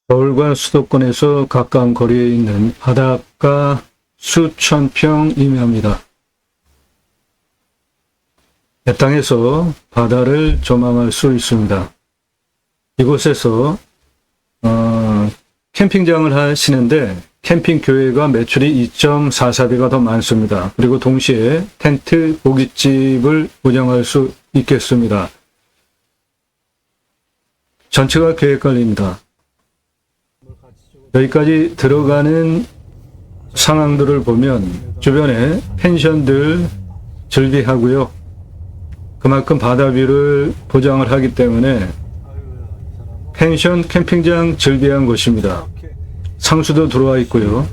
서울과 수도권에서 가까운 거리에 있는 바닷가 수천 평 임야입니다. 이 땅에서 바다를 조망할 수 있습니다. 이곳에서 캠핑장을 하시는데 캠핑 교회가 매출이 2.44배가 더 많습니다. 그리고 동시에 텐트 고깃집을 운영할 수 있겠습니다. 전체가 계획관리입니다. 여기까지 들어가는 상황들을 보면 주변에 펜션들 즐비하고요. 그만큼 바다뷰를 보장을 하기 때문에 펜션 캠핑장 즐비한 곳입니다. 상수도 들어와 있고요.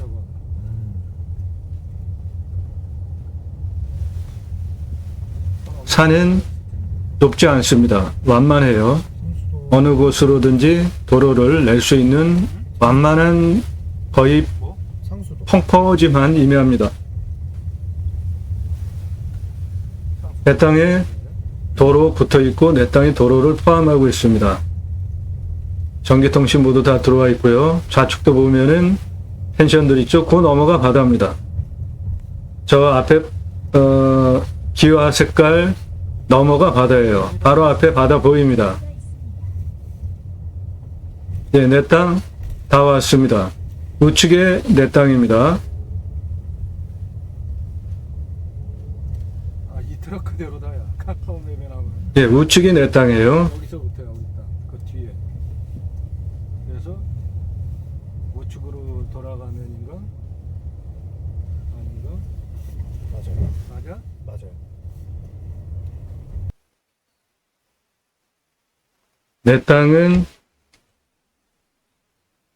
산은 높지 않습니다. 완만해요. 어느 곳으로든지 도로를 낼 수 있는 완만한 거의 펑퍼짐한 임야입니다. 내 땅에 도로 붙어 있고 내 땅에 도로를 포함하고 있습니다. 전기통신 모두 다 들어와 있고요. 좌측도 보면은 펜션들 있죠. 그 넘어가 바다입니다. 저 앞에 기와 색깔 넘어가 바다예요. 바로 앞에 바다 보입니다. 네, 내 땅 다 왔습니다. 우측에 내 땅입니다. 이 트럭대로다야. 가까운 맵에 나오는. 네, 우측이 내 땅이에요. 여기서부터야 우리 땅. 그 뒤에. 그래서 우측으로 돌아가면인가? 아닌가? 맞아요. 맞아? 맞아요. 내 땅은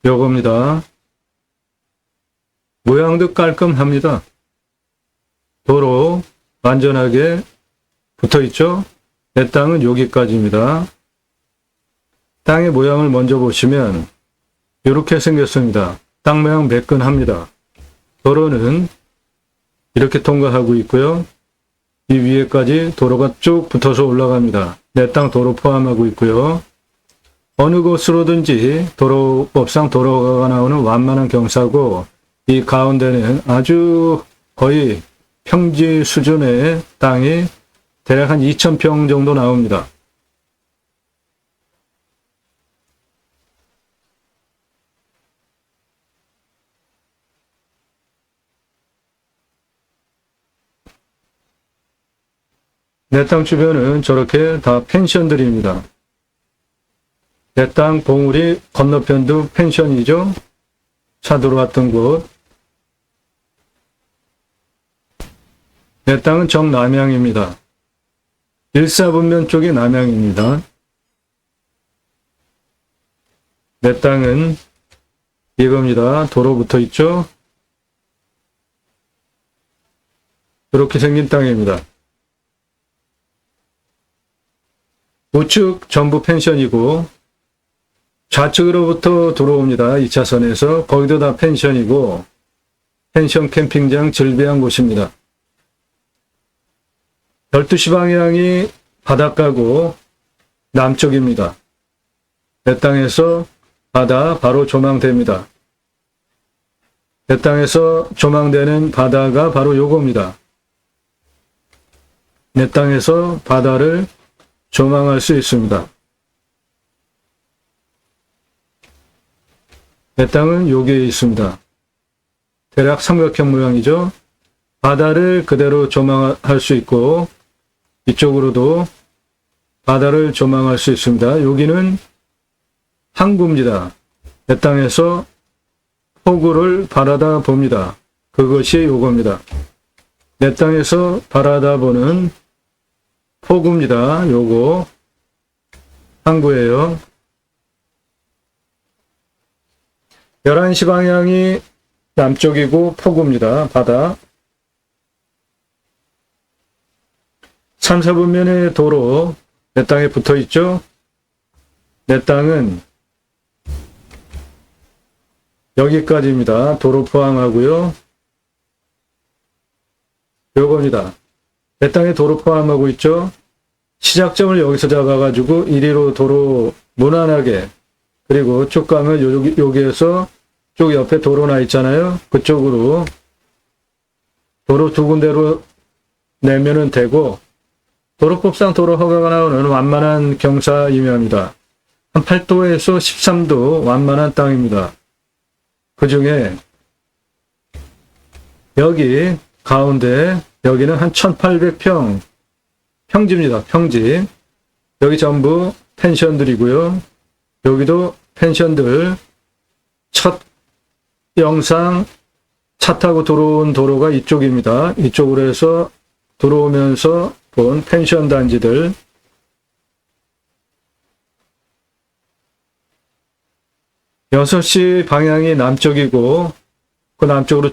요겁니다. 모양도 깔끔합니다. 도로 완전하게 붙어 있죠? 내 땅은 여기까지입니다. 땅의 모양을 먼저 보시면 이렇게 생겼습니다. 땅 모양 매끈합니다. 도로는 이렇게 통과하고 있고요. 이 위에까지 도로가 쭉 붙어서 올라갑니다. 내 땅 도로 포함하고 있고요. 어느 곳으로든지 도로법상 도로가 나오는 완만한 경사고 이 가운데는 아주 거의 평지 수준의 땅이 대략 한 2,000평 정도 나옵니다. 내 땅 주변은 저렇게 다 펜션들입니다. 내 땅 봉우리 건너편도 펜션이죠. 차 들어왔던 곳. 내 땅은 정남향입니다. 일사분면 쪽이 남향입니다. 내 땅은 이겁니다. 도로 붙어 있죠. 이렇게 생긴 땅입니다. 우측 전부 펜션이고 좌측으로부터 들어옵니다. 2차선에서 거기도 다 펜션이고 펜션 캠핑장 즐비한 곳입니다. 12시 방향이 바닷가고 남쪽입니다. 내 땅에서 바다 바로 조망됩니다. 내 땅에서 조망되는 바다가 바로 요겁니다. 내 땅에서 바다를 조망할 수 있습니다. 내 땅은 여기에 있습니다. 대략 삼각형 모양이죠. 바다를 그대로 조망할 수 있고 이쪽으로도 바다를 조망할 수 있습니다. 여기는 항구입니다. 내 땅에서 포구를 바라다 봅니다. 그것이 요겁니다. 내 땅에서 바라다 보는 포구입니다. 요거 항구예요. 11시 방향이 남쪽이고 포구입니다. 바다. 3, 4분면의 도로 내 땅에 붙어 있죠. 내 땅은 여기까지입니다. 도로 포함하고요. 요겁니다. 내 땅에 도로 포함하고 있죠. 시작점을 여기서 잡아가지고 이리로 도로 무난하게 그리고 쭉 가면 여기에서 쭉 옆에 도로 나 있잖아요. 그쪽으로 도로 두 군데로 내면은 되고, 도로법상 도로 허가가 나오는 완만한 경사 임야입니다. 한 8도에서 13도 완만한 땅입니다. 그 중에 여기 가운데 여기는 한 1800평 평지입니다. 평지. 여기 전부 펜션들이고요. 여기도 펜션들. 첫 영상 차 타고 들어온 도로가 이쪽입니다. 이쪽으로 해서 들어오면서 본 펜션 단지들. 여섯 시 방향이 남쪽이고, 그 남쪽으로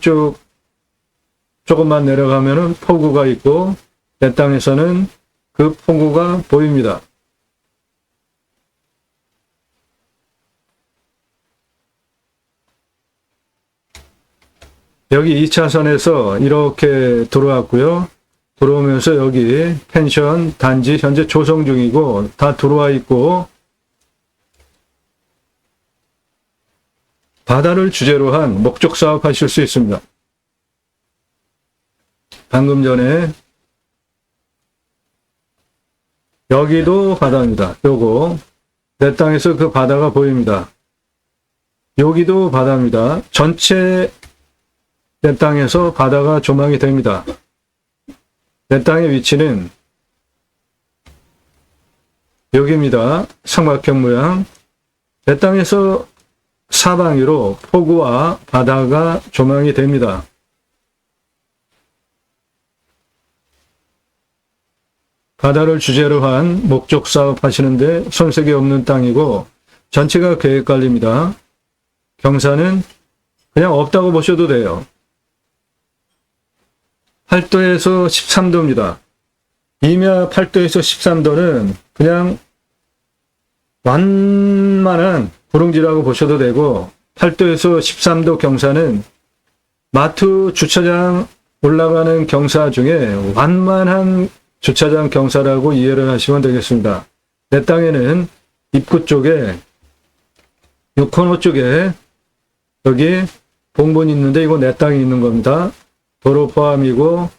조금만 내려가면은 포구가 있고, 내 땅에서는 그 포구가 보입니다. 여기 2차선에서 이렇게 들어왔고요. 들어오면서 여기 펜션 단지 현재 조성 중이고 다 들어와 있고, 바다를 주제로 한 목적 사업 하실 수 있습니다. 방금 전에 여기도 바다입니다. 요거 내 땅에서 그 바다가 보입니다. 여기도 바다입니다. 전체 내 땅에서 바다가 조망이 됩니다. 내 땅의 위치는 여기입니다. 삼각형 모양. 내 땅에서 사방으로 포구와 바다가 조망이 됩니다. 바다를 주제로 한 목적 사업 하시는데 손색이 없는 땅이고 전체가 계획관리입니다. 경사는 그냥 없다고 보셔도 돼요. 8도에서 13도입니다. 임야 8도에서 13도는 그냥 완만한 구릉지라고 보셔도 되고, 8도에서 13도 경사는 마트 주차장 올라가는 경사 중에 완만한 주차장 경사라고 이해를 하시면 되겠습니다. 내 땅에는 입구 쪽에, 요 코너 쪽에 여기 봉분이 있는데 이거 내 땅이 있는 겁니다. 도로 포함이고,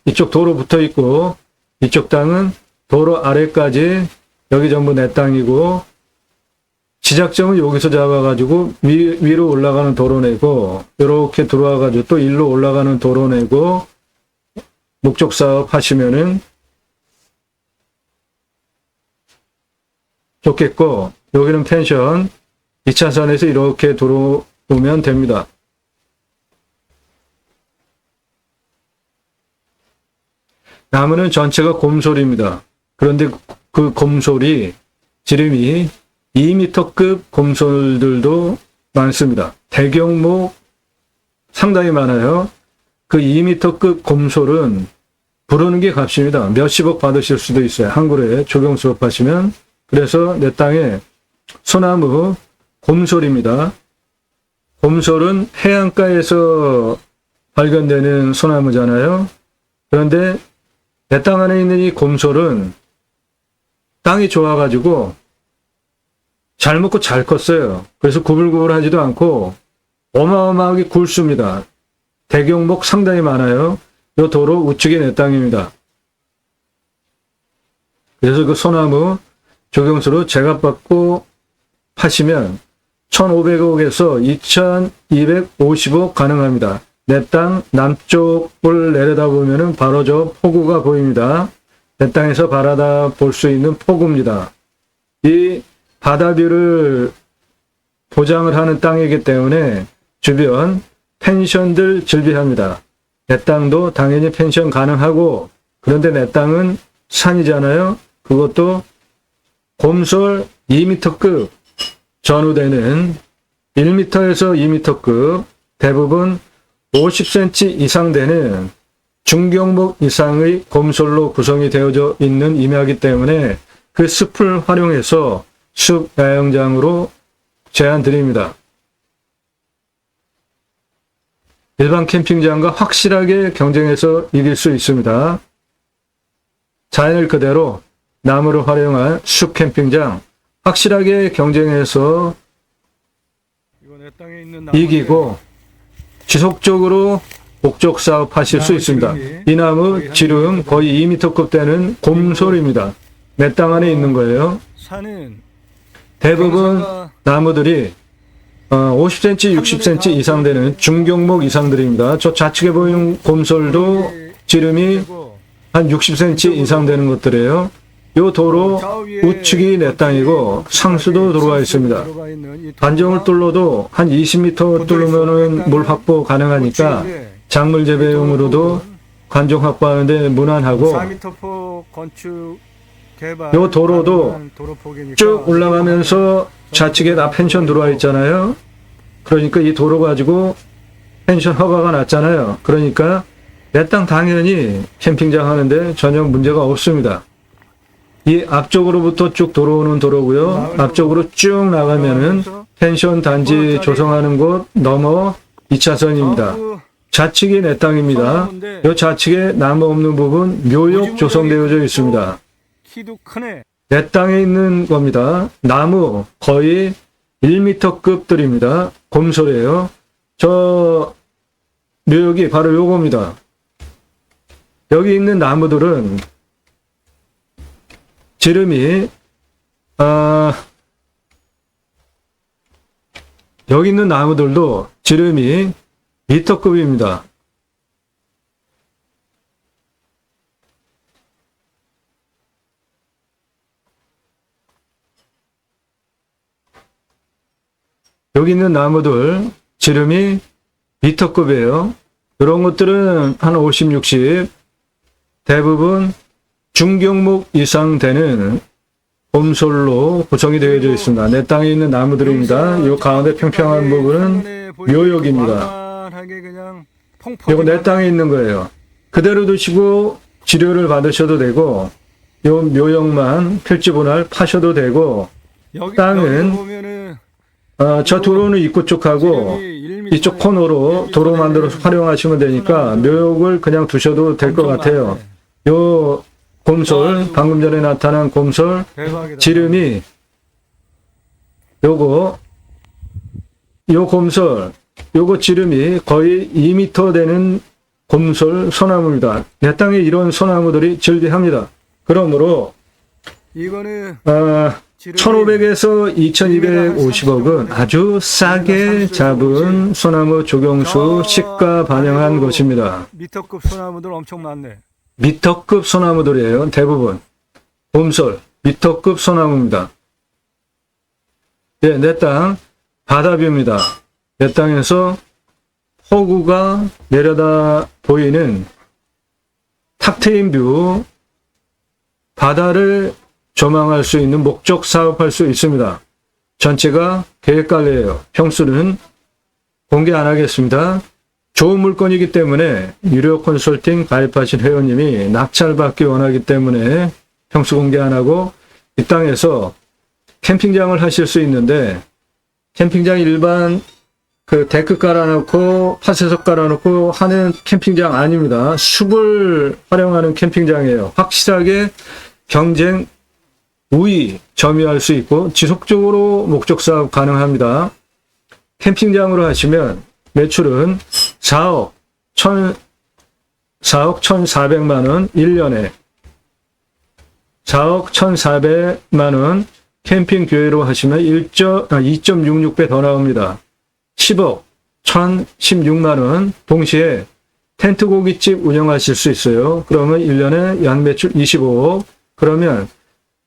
이쪽 도로 붙어 있고, 이쪽 땅은 도로 아래까지 여기 전부 내 땅이고, 시작점은 여기서 잡아가지고 위로 올라가는 도로내고, 이렇게 들어와가지고 또 일로 올라가는 도로내고, 목적 사업 하시면은 좋겠고, 여기는 펜션, 2차선에서 이렇게 들어오면 됩니다. 나무는 전체가 곰솔입니다. 그런데 그 곰솔이 지름이 2m급 곰솔들도 많습니다. 대경목 상당히 많아요. 그 2m급 곰솔은 부르는 게 값입니다. 몇십억 받으실 수도 있어요. 한 그루에 조경 수업하시면. 그래서 내 땅에 소나무 곰솔입니다. 곰솔은 해안가에서 발견되는 소나무잖아요. 그런데 내 땅 안에 있는 이 곰솔은 땅이 좋아가지고 잘 먹고 잘 컸어요. 그래서 구불구불하지도 않고 어마어마하게 굵습니다. 대경목 상당히 많아요. 이 도로 우측이 내 땅입니다. 그래서 그 소나무 조경수로 제값받고 파시면 1,500억에서 2,250억 가능합니다. 내 땅 남쪽을 내려다보면 바로 저 포구가 보입니다. 내 땅에서 바라다 볼 수 있는 포구입니다. 이 바다뷰를 보장을 하는 땅이기 때문에 주변 펜션들 즐비합니다. 내 땅도 당연히 펜션 가능하고, 그런데 내 땅은 산이잖아요. 그것도 곰솔 2m급 전후되는 1m에서 2m급 대부분 50cm 이상 되는 중경목 이상의 곰솔로 구성이 되어져 있는 임야이기 때문에 그 숲을 활용해서 숲 야영장으로 제안 드립니다. 일반 캠핑장과 확실하게 경쟁해서 이길 수 있습니다. 자연을 그대로 나무를 활용한 숲 캠핑장 확실하게 경쟁해서 이거 내 땅에 있는 나무 이기고 지속적으로 목적 사업 하실 수 있습니다. 이 나무 지름 거의 2m급 되는 곰솔입니다. 내 땅 안에 있는 거예요. 산은 대부분 경사가 나무들이 50cm, 60cm 이상 되는 중경목 이상들입니다. 저 좌측에 보이는 곰솔도 지름이 되고 한 60cm 이상 되는 것들이에요. 요 도로 우측이 내 땅이고 상수도 도로가 있습니다. 들어가 있는 이 반정을 뚫러도 한 20m 뚫으면은 물 확보 가능하니까 우측에 작물 재배용으로도 관종 확보하는데 무난하고 4m 폭 건축 개발 요 도로도 가능한 도로 폭이니까 쭉 올라가면서 좌측에 다 펜션 들어와 있잖아요. 그러니까 이 도로 가지고 펜션 허가가 났잖아요. 그러니까 내 땅 당연히 캠핑장 하는데 전혀 문제가 없습니다. 이 앞쪽으로부터 쭉 들어오는 도로고요. 앞쪽으로 쭉 나가면은 펜션 단지 조성하는 곳 넘어 2차선입니다. 좌측이 내 땅입니다. 이 좌측에 나무 없는 부분 묘역 조성되어져 있습니다. 키도 크네. 내 땅에 있는 겁니다. 나무 거의 1m급들입니다. 곰솔이에요. 저 묘역이 바로 요겁니다. 여기 있는 나무들은 지름이 여기 있는 나무들도 지름이 미터급입니다. 여기 있는 나무들 지름이 미터급이에요. 이런 것들은 한 50, 60 대부분 중경목 이상 되는 곰솔로 구성이 되어져 있습니다. 내 땅에 있는 나무들입니다. 이 가운데 평평한 부분은 묘역입니다. 이거 내 땅에 있는 거예요. 그대로 두시고 치료를 받으셔도 되고 이 묘역만 필지분할 파셔도 되고 땅은 저 도로는 입구 쪽하고 이쪽 코너로 도로 만들어서 활용하시면 되니까 묘역을 그냥 두셔도 될 것 같아요. 요 곰솔, 방금 전에 나타난 곰솔 지름이 요 곰솔, 요거 지름이 거의 2m 되는 곰솔 소나무입니다. 내 땅에 이런 소나무들이 즐비합니다. 그러므로 이거는 1,500에서 2,250억은 아주 싸게 잡은 소나무 조경수 시가 반영한 것입니다. 미터급 소나무들 엄청 많네. 미터급 소나무들이에요. 대부분. 곰솔, 미터급 소나무입니다. 예, 내 땅 바다뷰입니다. 내 땅에서 호구가 내려다 보이는 탁 트인 뷰, 바다를 조망할 수 있는 목적 사업할 수 있습니다. 전체가 계획관리예요. 평수는 공개 안 하겠습니다. 좋은 물건이기 때문에 유료 컨설팅 가입하신 회원님이 낙찰받기 원하기 때문에 평수 공개 안 하고 이 땅에서 캠핑장을 하실 수 있는데 캠핑장 일반 그 데크 깔아놓고 파쇄석 깔아놓고 하는 캠핑장 아닙니다. 숲을 활용하는 캠핑장이에요. 확실하게 경쟁 우위 점유할 수 있고 지속적으로 목적 사업 가능합니다. 캠핑장으로 하시면 매출은 4억 1,400만 원 1년에 4억 1,400만 원 캠핑 교회로 하시면 2.66배 더 나옵니다. 10억 1,016만 원 동시에 텐트 고깃집 운영하실 수 있어요. 그러면 1년에 연매출 25억. 그러면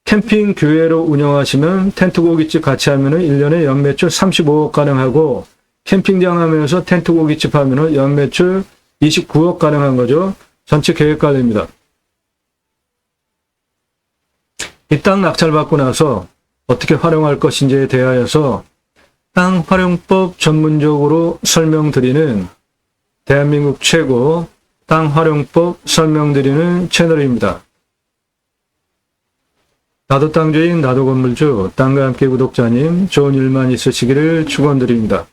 캠핑 교회로 운영하시면 텐트 고깃집 같이 하면은 1년에 연매출 35억 가능하고 캠핑장 하면서 텐트 고깃집 하면은 연매출 29억 가능한 거죠. 전체 계획 관리입니다. 이 땅 낙찰받고 나서 어떻게 활용할 것인지에 대하여서 땅 활용법 전문적으로 설명드리는 대한민국 최고 땅 활용법 설명드리는 채널입니다. 나도 땅주인 나도 건물주 땅과 함께 구독자님 좋은 일만 있으시기를 축원드립니다.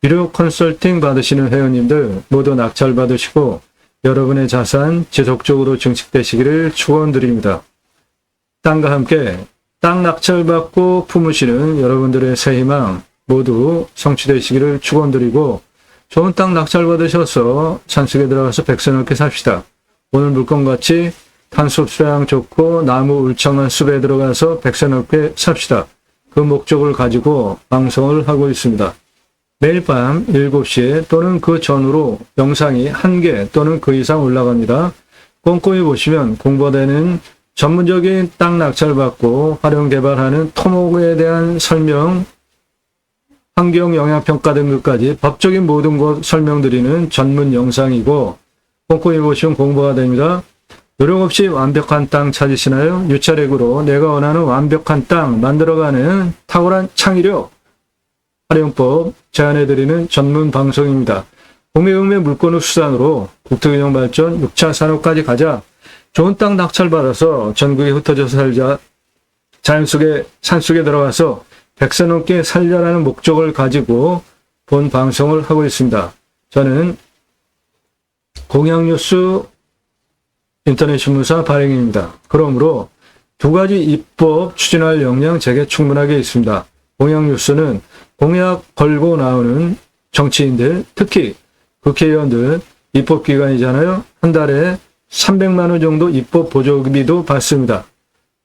유료 컨설팅 받으시는 회원님들 모두 낙찰 받으시고 여러분의 자산 지속적으로 증식되시기를 축원드립니다. 땅과 함께 땅 낙찰받고 품으시는 여러분들의 새 희망 모두 성취되시기를 축원드리고 좋은 땅 낙찰받으셔서 산속에 들어가서 백선롭게 삽시다. 오늘 물건같이 탄소 수량 좋고 나무 울창한 숲에 들어가서 백선롭게 삽시다. 그 목적을 가지고 방송을 하고 있습니다. 매일 밤 7시에 또는 그 전후로 영상이 1개 또는 그 이상 올라갑니다. 꼼꼼히 보시면 공부되는 전문적인 땅 낙찰받고 활용 개발하는 토목에 대한 설명, 환경 영향평가 등급까지 법적인 모든 것 설명드리는 전문 영상이고 꼼꼼히 보시면 공부가 됩니다. 노력 없이 완벽한 땅 찾으시나요? 유차력으로 내가 원하는 완벽한 땅 만들어가는 탁월한 창의력, 활용법 제안해드리는 전문 방송입니다. 공매음의 물건의 수단으로 국토균형 발전, 6차 산업까지 가자. 좋은 땅 낙찰받아서 전국에 흩어져서 살자. 자연 속에, 산 속에 들어가서 백세 넘게 살자라는 목적을 가지고 본 방송을 하고 있습니다. 저는 공약뉴스 인터넷 신문사 발행입니다. 그러므로 두 가지 입법 추진할 역량 제게 충분하게 있습니다. 공약뉴스는 공약 걸고 나오는 정치인들, 특히 국회의원들 입법기관이잖아요. 한 달에 300만 원 정도 입법 보조비도 받습니다.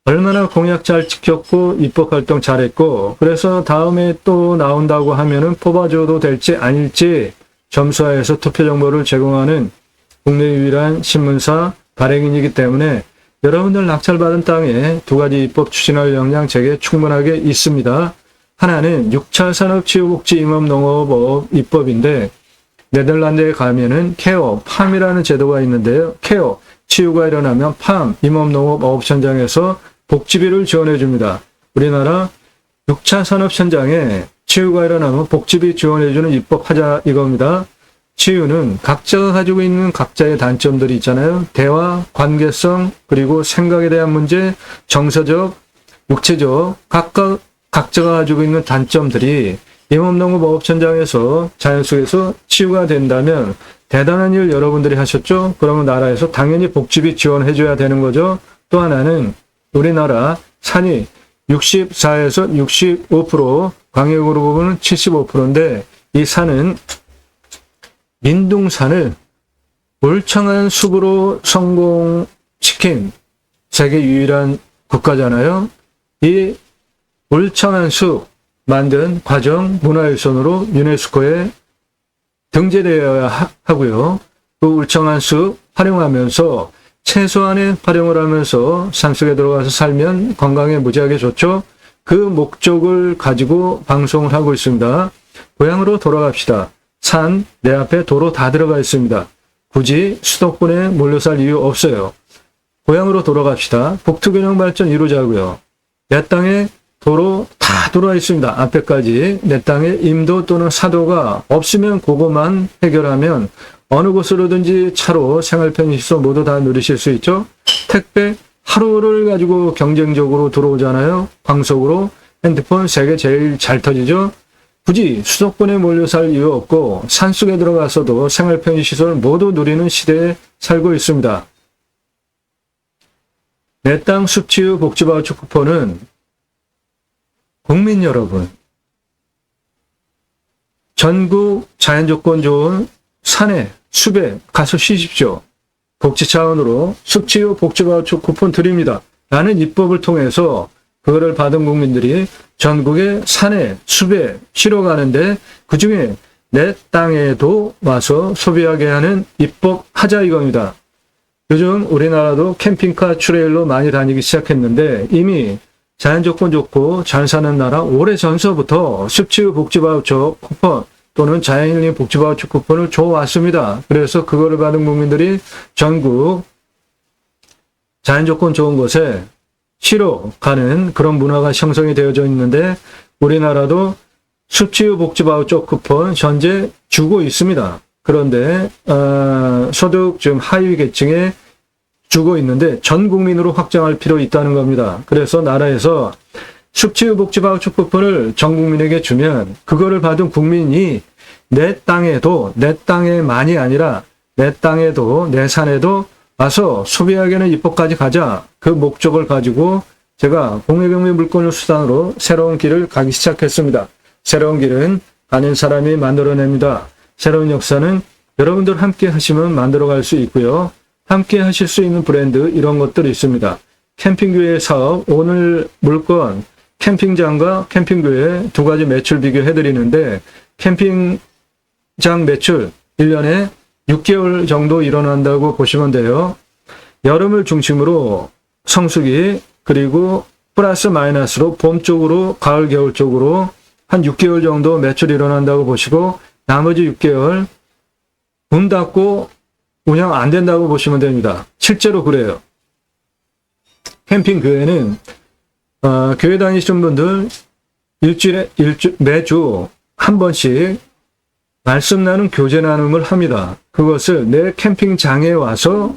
얼마나 공약 잘 지켰고 입법 활동 잘했고 그래서 다음에 또 나온다고 하면은 뽑아줘도 될지 아닐지 점수화해서 투표 정보를 제공하는 국내 유일한 신문사 발행인이기 때문에 여러분들 낙찰받은 땅에 두 가지 입법 추진할 역량 제게 충분하게 있습니다. 하나는 6차 산업치유복지임업농업업 입법인데 네덜란드에 가면은 케어, 팜이라는 제도가 있는데요. 케어, 치유가 일어나면 팜, 임업농업 어업 현장에서 복지비를 지원해 줍니다. 우리나라 6차 산업 현장에 치유가 일어나면 복지비 지원해 주는 입법하자 이겁니다. 치유는 각자가 가지고 있는 각자의 단점들이 있잖아요. 대화, 관계성, 그리고 생각에 대한 문제, 정서적, 육체적, 각자가 가지고 있는 단점들이 임업농업 어업 현장에서 자연 속에서 치유가 된다면 대단한 일 여러분들이 하셨죠? 그러면 나라에서 당연히 복지비 지원해 줘야 되는 거죠. 또 하나는 우리나라 산이 64에서 65%, 광역으로 보면 75%인데 이 산은 민둥산을 울창한 숲으로 성공시킨 세계 유일한 국가잖아요. 이 울창한 숲 만든 과정 문화유산으로 유네스코에 등재되어야 하고요. 그 울창한 숲 활용하면서 최소한의 활용을 하면서 산속에 들어가서 살면 건강에 무지하게 좋죠. 그 목적을 가지고 방송을 하고 있습니다. 고향으로 돌아갑시다. 산, 내 앞에 도로 다 들어가 있습니다. 굳이 수도권에 몰려 살 이유 없어요. 고향으로 돌아갑시다. 국토균형 발전 이루자고요. 내 땅에 도로 다 들어와 있습니다. 앞에까지 내 땅에 임도 또는 사도가 없으면 그것만 해결하면 어느 곳으로든지 차로 생활 편의시설 모두 다 누리실 수 있죠. 택배 하루를 가지고 경쟁적으로 들어오잖아요. 광속으로 핸드폰 세계 제일 잘 터지죠. 굳이 수도권에 몰려 살 이유 없고 산속에 들어가서도 생활 편의시설 모두 누리는 시대에 살고 있습니다. 내 땅 숲치유 복지바우처 쿠폰은 국민 여러분, 전국 자연조건 좋은 산에, 숲에 가서 쉬십시오. 복지 차원으로 숲치유 복지바우처 쿠폰 드립니다. 라는 입법을 통해서 그거를 받은 국민들이 전국의 산에, 숲에 쉬러 가는데 그중에 내 땅에도 와서 소비하게 하는 입법하자 이겁니다. 요즘 우리나라도 캠핑카 트레일러 많이 다니기 시작했는데 이미 자연조건 좋고 잘 사는 나라 오래전서부터 숲치유 복지바우처 쿠폰 또는 자연힐링 복지바우처 쿠폰을 줘왔습니다. 그래서 그거를 받은 국민들이 전국 자연조건 좋은 곳에 쉬러 가는 그런 문화가 형성이 되어져 있는데 우리나라도 숲치유 복지바우처 쿠폰 현재 주고 있습니다. 그런데 소득 좀 하위 계층에 주고 있는데 전 국민으로 확장할 필요 있다는 겁니다. 그래서 나라에서 숲치유 복지바우처 쿠폰을 전 국민에게 주면 그거를 받은 국민이 내 땅에도 내 땅에만이 아니라 내 땅에도 내 산에도 와서 소비하게는 입법까지 가자. 그 목적을 가지고 제가 공유경매 물건을 수단으로 새로운 길을 가기 시작했습니다. 새로운 길은 가는 사람이 만들어냅니다. 새로운 역사는 여러분들 함께 하시면 만들어갈 수 있고요. 함께 하실 수 있는 브랜드 이런 것들이 있습니다. 캠핑교회 사업, 오늘 물건 캠핑장과 캠핑교회 두 가지 매출 비교해 드리는데 캠핑장 매출 1년에 6개월 정도 일어난다고 보시면 돼요. 여름을 중심으로 성수기 그리고 플러스 마이너스로 봄 쪽으로 가을 겨울 쪽으로 한 6개월 정도 매출이 일어난다고 보시고 나머지 6개월 문 닫고 운영 안 된다고 보시면 됩니다. 실제로 그래요. 캠핑 교회는 교회 다니시는 분들 매주 한 번씩 말씀 나눔, 교제 나눔을 합니다. 그것을 내 캠핑장에 와서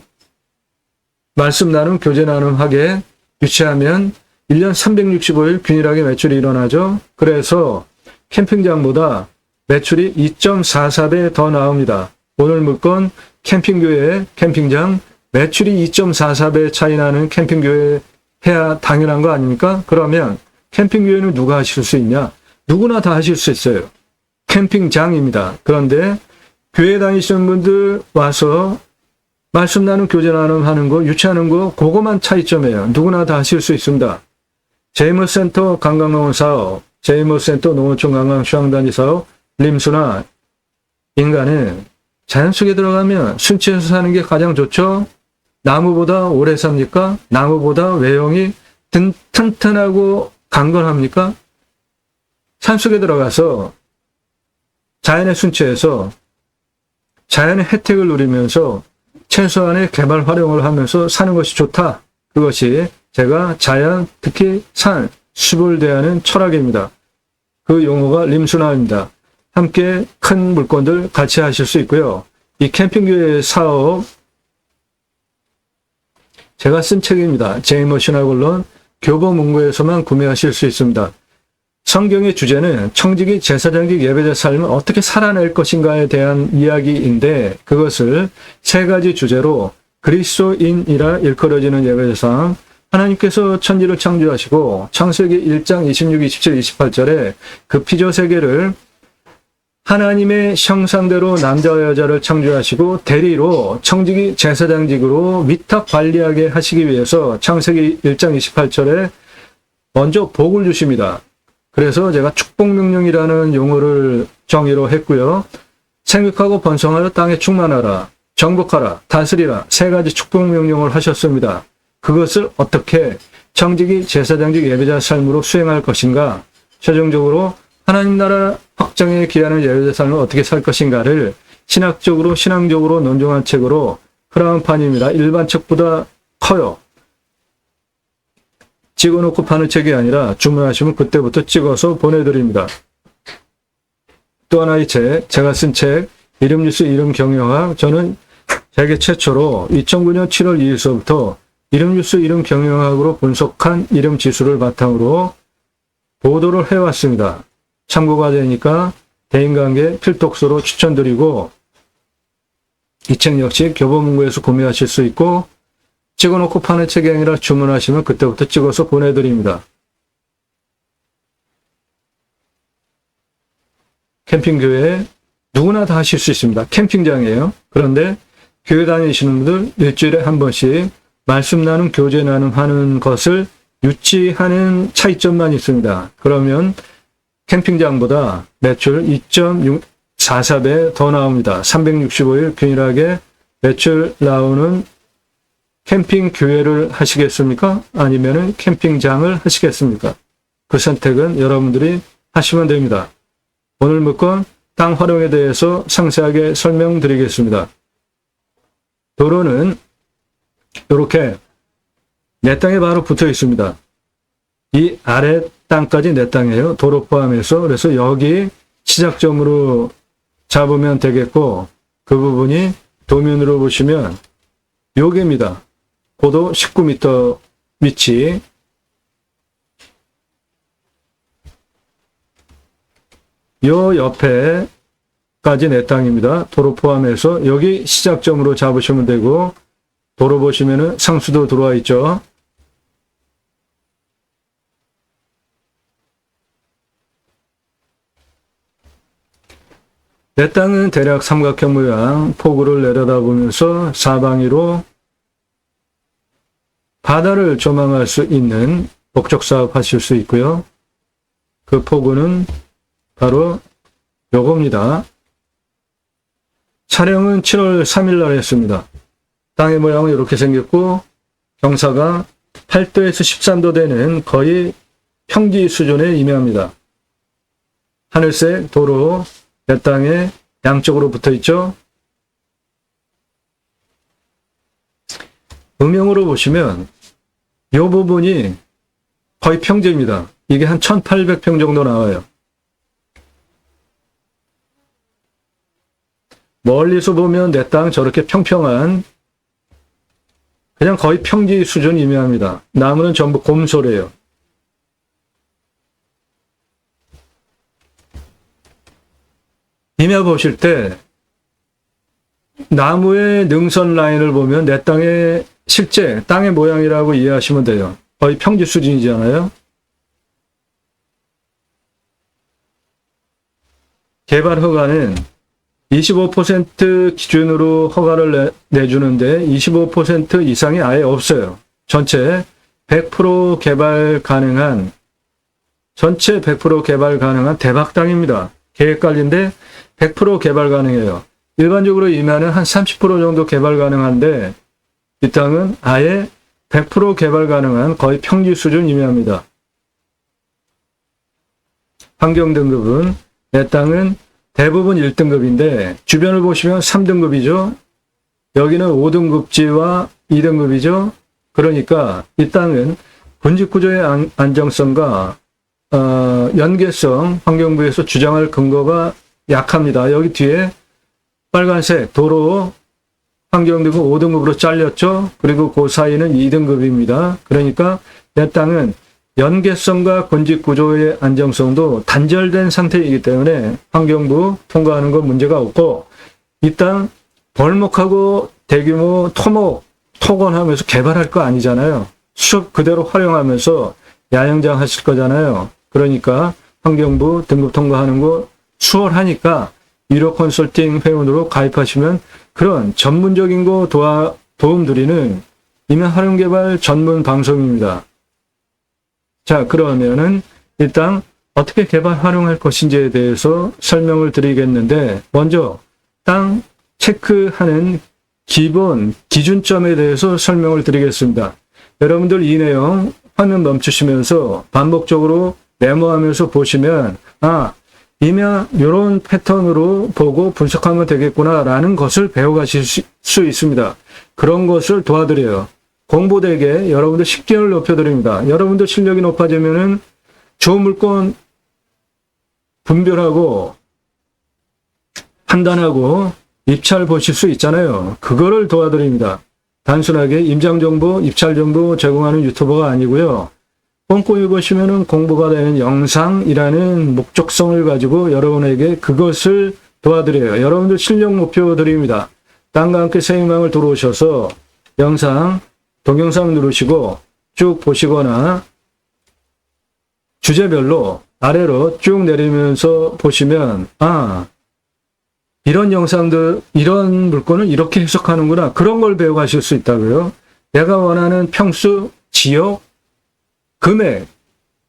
말씀 나눔, 교제 나눔하게 유치하면 1년 365일 균일하게 매출이 일어나죠. 그래서 캠핑장보다 매출이 2.44배 더 나옵니다. 오늘 물건 캠핑교회, 캠핑장 매출이 2.44배 차이 나는 캠핑교회 해야 당연한 거 아닙니까? 그러면 캠핑교회는 누가 하실 수 있냐? 누구나 다 하실 수 있어요. 캠핑장입니다. 그런데 교회 다니시는 분들 와서 말씀 나눔, 교제 나눔 하는 거, 유치하는 거, 그거만 차이점이에요. 누구나 다 하실 수 있습니다. 제이머센터 관광농원 사업, 제이머센터 농어촌 관광 휴양단지 사업, 림수나 인간은 자연 속에 들어가면 순치해서 사는 게 가장 좋죠? 나무보다 오래 삽니까? 나무보다 외형이 튼튼하고 강건합니까? 산속에 들어가서 자연의 순치해서 자연의 혜택을 누리면서 최소한의 개발 활용을 하면서 사는 것이 좋다. 그것이 제가 자연, 특히 산, 숲을 대하는 철학입니다. 그 용어가 림수나입니다. 함께 큰 물건들 같이 하실 수 있고요. 이 캠핑교회 사업 제가 쓴 책입니다. 제이머신하골론 교보문고에서만 구매하실 수 있습니다. 성경의 주제는 청지기 제사장직 예배자 삶을 어떻게 살아낼 것인가에 대한 이야기인데 그것을 세 가지 주제로 그리스도인이라 일컬어지는 예배자 삶, 하나님께서 천지를 창조하시고 창세기 1장 26, 27, 28절에 그 피조 세계를 하나님의 형상대로 남자와 여자를 창조하시고 대리로 청지기 제사장직으로 위탁 관리하게 하시기 위해서 창세기 1장 28절에 먼저 복을 주십니다. 그래서 제가 축복명령이라는 용어를 정의로 했고요. 생육하고 번성하여 땅에 충만하라, 정복하라, 다스리라 세 가지 축복명령을 하셨습니다. 그것을 어떻게 청지기 제사장직 예배자 삶으로 수행할 것인가, 최종적으로 하나님 나라 확장에 기하는 예배자 삶을 어떻게 살 것인가를 신학적으로 신앙적으로 논증한 책으로 크라운판입니다. 일반 책보다 커요. 찍어놓고 파는 책이 아니라 주문하시면 그때부터 찍어서 보내드립니다. 또 하나의 책, 제가 쓴 책 이름 뉴스 이름 경영학, 저는 세계 최초로 2009년 7월 2일서부터 이름 뉴스 이름 경영학으로 분석한 이름 지수를 바탕으로 보도를 해왔습니다. 참고가 되니까 대인관계 필독서로 추천드리고 이 책 역시 교보문고에서 구매하실 수 있고 찍어놓고 파는 책이 아니라 주문하시면 그때부터 찍어서 보내드립니다. 캠핑교회 누구나 다 하실 수 있습니다. 캠핑장이에요. 그런데 교회 다니시는 분들 일주일에 한 번씩 말씀 나눔, 교제 나눔 하는 것을 유치하는 차이점만 있습니다. 그러면 캠핑장보다 매출 2.44배 더 나옵니다. 365일 균일하게 매출 나오는 캠핑 교회를 하시겠습니까? 아니면은 캠핑장을 하시겠습니까? 그 선택은 여러분들이 하시면 됩니다. 오늘 물건 땅 활용에 대해서 상세하게 설명드리겠습니다. 도로는 이렇게 내 땅에 바로 붙어 있습니다. 이 아래 땅까지 내 땅이에요. 도로 포함해서. 그래서 여기 시작점으로 잡으면 되겠고 그 부분이 도면으로 보시면 여기입니다. 고도 19m 위치. 요 옆에까지 내 땅입니다. 도로 포함해서 여기 시작점으로 잡으시면 되고 도로 보시면은 상수도 들어와 있죠. 내 땅은 대략 삼각형 모양 포구를 내려다보면서 사방위로 바다를 조망할 수 있는 목적 사업 하실 수 있고요. 그 포구는 바로 요겁니다. 촬영은 7월 3일 날 했습니다. 땅의 모양은 이렇게 생겼고 경사가 8도에서 13도 되는 거의 평지 수준에 임해합니다. 하늘색 도로 내 땅에 양쪽으로 붙어 있죠. 음영으로 보시면 이 부분이 거의 평지입니다. 이게 한 1800평 정도 나와요. 멀리서 보면 내 땅 저렇게 평평한 그냥 거의 평지 수준 임해합니다. 나무는 전부 곰소래요. 임해 보실 때 나무의 능선 라인을 보면 내 땅의 실제 땅의 모양이라고 이해하시면 돼요. 거의 평지 수준이잖아요. 개발 허가는 25% 기준으로 허가를 내주는데 25% 이상이 아예 없어요. 전체 100% 개발 가능한 대박 땅입니다. 계획관리인데 100% 개발 가능해요. 일반적으로 임야는 한 30% 정도 개발 가능한데 이 땅은 아예 100% 개발 가능한 거의 평지 수준 임야입니다. 환경 등급은 내 땅은 대부분 1등급인데 주변을 보시면 3등급이죠. 여기는 5등급지와 2등급이죠. 그러니까 이 땅은 군집구조의 안정성과 연계성 환경부에서 주장할 근거가 약합니다. 여기 뒤에 빨간색 도로 환경등급 5등급으로 잘렸죠. 그리고 그 사이는 2등급입니다. 그러니까 내 땅은 연계성과 군집구조의 안정성도 단절된 상태이기 때문에 환경부 통과하는 건 문제가 없고 이 땅 벌목하고 대규모 토건하면서 개발할 거 아니잖아요. 수업 그대로 활용하면서 야영장 하실 거잖아요. 그러니까 환경부 등급 통과하는 거 수월하니까 유료 컨설팅 회원으로 가입하시면 그런 전문적인 거 도움 드리는 임야 활용 개발 전문 방송입니다. 자, 그러면은 일단 어떻게 개발 활용할 것인지에 대해서 설명을 드리겠는데 먼저 땅 체크하는 기본 기준점에 대해서 설명을 드리겠습니다. 여러분들 이 내용 화면 멈추시면서 반복적으로 메모하면서 보시면 임야 이런 패턴으로 보고 분석하면 되겠구나 라는 것을 배워가실 수 있습니다. 그런 것을 도와드려요. 공부되게 여러분들 식견을 높여드립니다. 여러분들 실력이 높아지면은 좋은 물건 분별하고 판단하고 입찰 보실 수 있잖아요. 그거를 도와드립니다. 단순하게 임장정보, 입찰정보 제공하는 유튜버가 아니고요. 꼼꼼히 보시면은 공부가 되는 영상이라는 목적성을 가지고 여러분에게 그것을 도와드려요. 여러분들 실력 높여드립니다. 땅과 함께 새 희망을 들어오셔서 영상, 동영상 누르시고 쭉 보시거나 주제별로 아래로 쭉 내리면서 보시면 이런 영상들, 이런 물건을 이렇게 해석하는구나. 그런 걸 배워가실 수 있다고요. 내가 원하는 평수, 지역, 금액,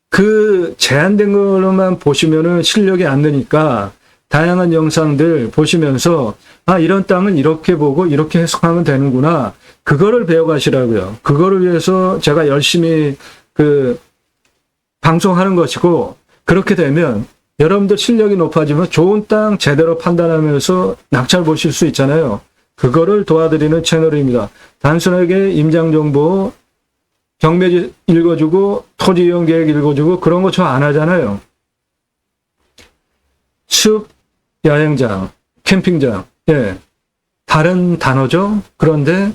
그 제한된 걸로만 보시면은 실력이 안 되니까 다양한 영상들 보시면서 이런 땅은 이렇게 보고 이렇게 해석하면 되는구나. 그거를 배워가시라고요. 그거를 위해서 제가 열심히 방송하는 것이고 그렇게 되면 여러분들 실력이 높아지면 좋은 땅 제대로 판단하면서 낙찰 보실 수 있잖아요. 그거를 도와드리는 채널입니다. 단순하게 임장정보, 경매지 읽어주고 토지 이용 계획 읽어주고 그런 거 저 안 하잖아요. 숲, 야영장, 캠핑장, 다른 단어죠. 그런데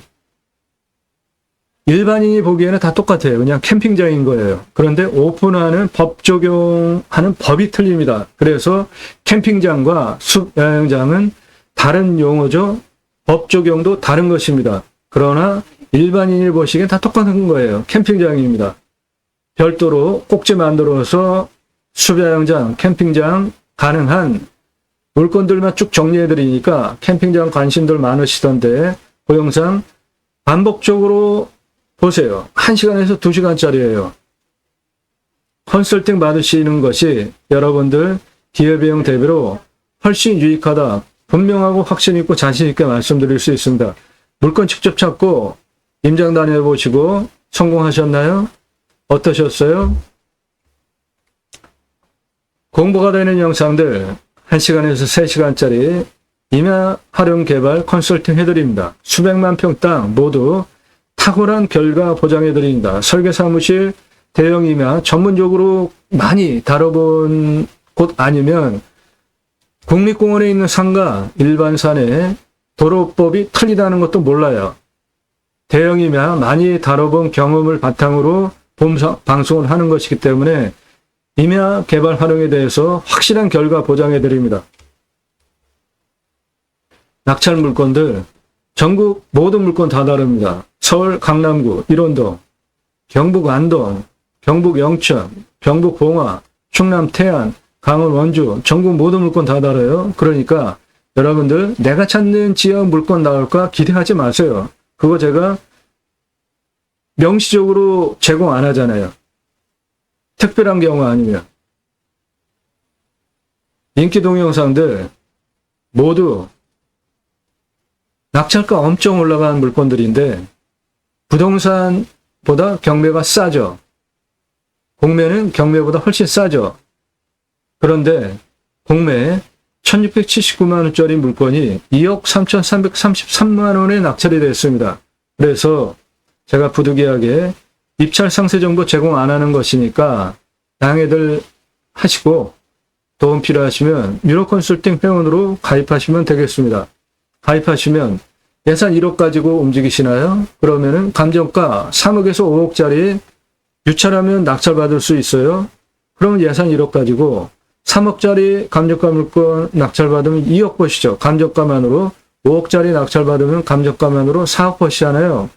일반인이 보기에는 다 똑같아요. 그냥 캠핑장인 거예요. 그런데 오픈하는 법 적용하는 법이 틀립니다. 그래서 캠핑장과 숲, 야영장은 다른 용어죠. 법 적용도 다른 것입니다. 그러나 일반인이 보시기엔 다 똑같은 거예요. 캠핑장입니다. 별도로 꼭지 만들어서 숲야영장, 캠핑장 가능한 물건들만 쭉 정리해드리니까 캠핑장 관심들 많으시던데 그 영상 반복적으로 보세요. 1시간에서 2시간짜리예요. 컨설팅 받으시는 것이 여러분들 기회비용 대비로 훨씬 유익하다. 분명하고 확신 있고 자신 있게 말씀드릴 수 있습니다. 물건 직접 찾고 임장 다녀보시고 성공하셨나요? 어떠셨어요? 공부가 되는 영상들 1시간에서 3시간짜리 임야 활용 개발 컨설팅 해드립니다. 수백만 평 땅 모두 탁월한 결과 보장해드립니다. 설계사무실, 대형 임야 전문적으로 많이 다뤄본 곳 아니면 국립공원에 있는 산과 일반 산의 도로법이 틀리다는 것도 몰라요. 대형 임야 많이 다뤄본 경험을 바탕으로 방송을 하는 것이기 때문에 임야 개발 활용에 대해서 확실한 결과 보장해 드립니다. 낙찰 물건들 전국 모든 물건 다 다릅니다. 서울 강남구 일원동, 경북 안동, 경북 영천, 경북 봉화, 충남 태안, 강원 원주 전국 모든 물건 다 다뤄요. 그러니까 여러분들 내가 찾는 지역 물건 나올까 기대하지 마세요. 그거 제가 명시적으로 제공 안 하잖아요. 특별한 경우 아니면. 인기 동영상들 모두 낙찰가 엄청 올라간 물건들인데 부동산보다 경매가 싸죠. 공매는 경매보다 훨씬 싸죠. 그런데 공매에 1679만 원짜리 물건이 2억 3,333만 원에 낙찰이 됐습니다. 그래서 제가 부득이하게 입찰 상세 정보 제공 안 하는 것이니까 양해들 하시고 도움 필요하시면 유로 컨설팅 회원으로 가입하시면 되겠습니다. 가입하시면 예산 1억 가지고 움직이시나요? 그러면은 감정가 3억에서 5억짜리 유찰하면 낙찰받을 수 있어요. 그러면 예산 1억 가지고 3억짜리 감정가 물건 낙찰받으면 2억 버시죠. 감정가만으로 5억짜리 낙찰받으면 감정가만으로 4억 버시잖아요.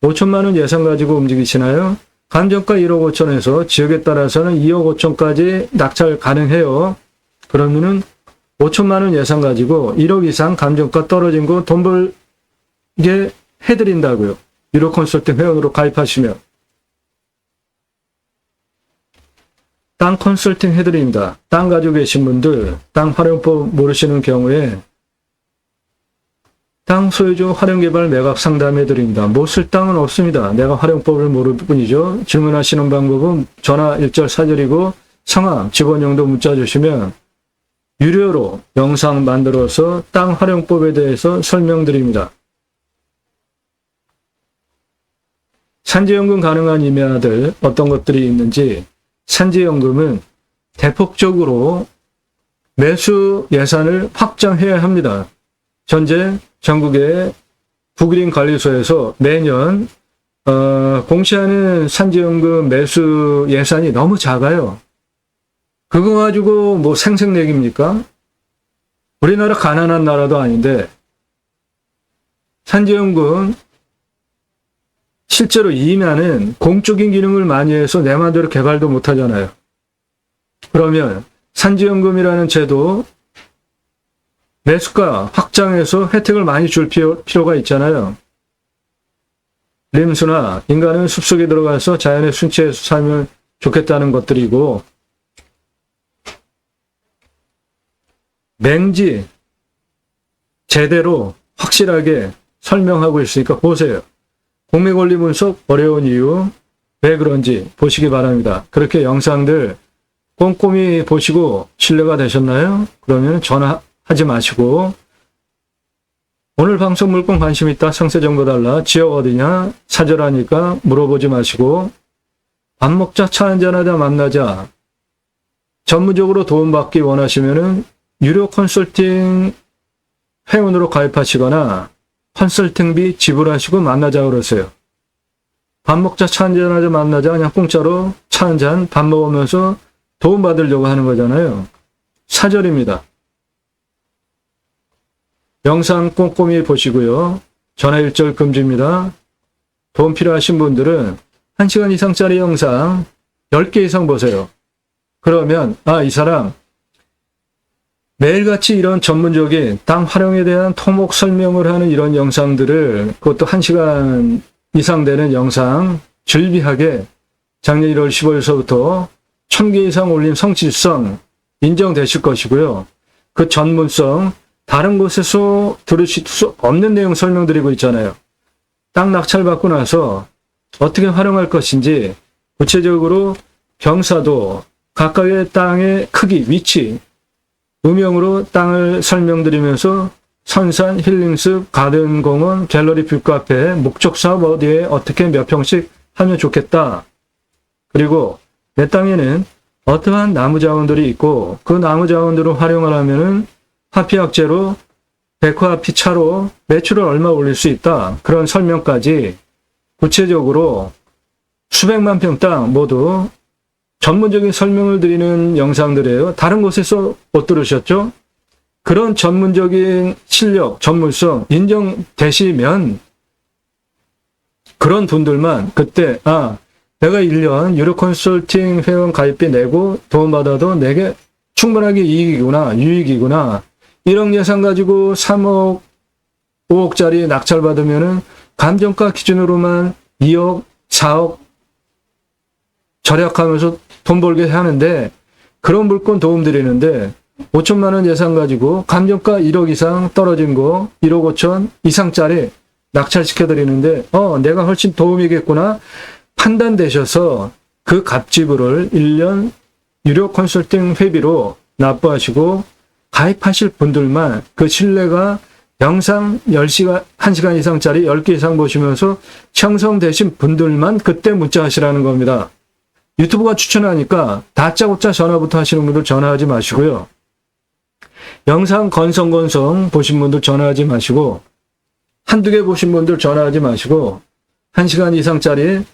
5천만 원 예산 가지고 움직이시나요? 감정가 1억 5천에서 지역에 따라서는 2억 5천까지 낙찰 가능해요. 그러면은 5천만 원 예산 가지고 1억 이상 감정가 떨어진 거 돈 벌게 해드린다고요. 유로 컨설팅 회원으로 가입하시면. 땅 컨설팅 해드립니다. 땅 가지고 계신 분들, 땅 활용법 모르시는 경우에 땅 소유주 활용개발 매각 상담해드립니다. 못 쓸 땅은 없습니다. 내가 활용법을 모를 뿐이죠. 질문하시는 방법은 전화 1절 4절이고 성함, 집원용도 문자 주시면 유료로 영상 만들어서 땅 활용법에 대해서 설명드립니다. 산지연금 가능한 임야들 어떤 것들이 있는지 산지연금은 대폭적으로 매수 예산을 확장해야 합니다. 현재 전국의 북일인 관리소에서 매년 공시하는 산지연금 매수 예산이 너무 작아요. 그거 가지고 뭐 생색내기입니까? 우리나라 가난한 나라도 아닌데 산지연금 실제로 임야는 공적인 기능을 많이 해서 내 마음대로 개발도 못하잖아요. 그러면 산지연금이라는 제도 매수가 확장해서 혜택을 많이 줄 필요가 있잖아요. 림수나 인간은 숲속에 들어가서 자연의 순치에서 살면 좋겠다는 것들이고 맹지 제대로 확실하게 설명하고 있으니까 보세요. 공매권리 분석 어려운 이유 왜 그런지 보시기 바랍니다. 그렇게 영상들 꼼꼼히 보시고 신뢰가 되셨나요? 그러면 전화하지 마시고 오늘 방송 물건 관심 있다 상세 정보 달라 지역 어디냐 사절하니까 물어보지 마시고 밥 먹자 차 한잔하자 만나자 전문적으로 도움받기 원하시면은 유료 컨설팅 회원으로 가입하시거나 컨설팅비 지불하시고 만나자 그러세요. 밥 먹자 차 한잔하자 만나자 그냥 공짜로 차 한잔 밥 먹으면서 도움받으려고 하는 거잖아요. 사절입니다. 영상 꼼꼼히 보시고요. 전화 1절 금지입니다. 도움 필요하신 분들은 1시간 이상짜리 영상 10개 이상 보세요. 그러면 이 사람 매일같이 이런 전문적인 땅 활용에 대한 토목 설명을 하는 이런 영상들을, 그것도 1시간 이상 되는 영상 즐비하게 작년 1월 15일서부터 1000개 이상 올린 성실성 인정되실 것이고요. 그 전문성, 다른 곳에서 들으실 수 없는 내용 설명드리고 있잖아요. 땅 낙찰받고 나서 어떻게 활용할 것인지 구체적으로 경사도, 각각의 땅의 크기, 위치, 음영으로 땅을 설명드리면서 선산, 힐링숲, 가든공원, 갤러리 뷰카페, 목적사업 어디에 어떻게 몇 평씩 하면 좋겠다. 그리고 내 땅에는 어떠한 나무 자원들이 있고 그 나무 자원들을 활용하려면은 화피약재로 백화화피 차로 매출을 얼마 올릴 수 있다. 그런 설명까지 구체적으로 수백만 평 땅 모두 전문적인 설명을 드리는 영상들이에요. 다른 곳에서 못 들으셨죠? 그런 전문적인 실력, 전문성 인정되시면 그런 분들만 그때 내가 1년 유료 컨설팅 회원 가입비 내고 도움받아도 내게 충분하게 이익이구나, 유익이구나. 1억 예산 가지고 3억, 5억짜리 낙찰받으면은 감정가 기준으로만 2억, 4억 절약하면서 돈 벌게 하는데, 그런 물건 도움드리는데 5천만 원 예산 가지고 감정가 1억 이상 떨어진 거 1억 5천 이상짜리 낙찰시켜드리는데 내가 훨씬 도움이겠구나 판단되셔서 그 값지불을 1년 유료 컨설팅 회비로 납부하시고 가입하실 분들만, 그 신뢰가 영상 10시간, 1시간 이상짜리 10개 이상 보시면서 형성되신 분들만 그때 문자 하시라는 겁니다. 유튜브가 추천하니까 다짜고짜 전화부터 하시는 분들 전화하지 마시고요. 영상 건성건성 보신 분들 전화하지 마시고, 한두 개 보신 분들 전화하지 마시고 1시간 이상짜리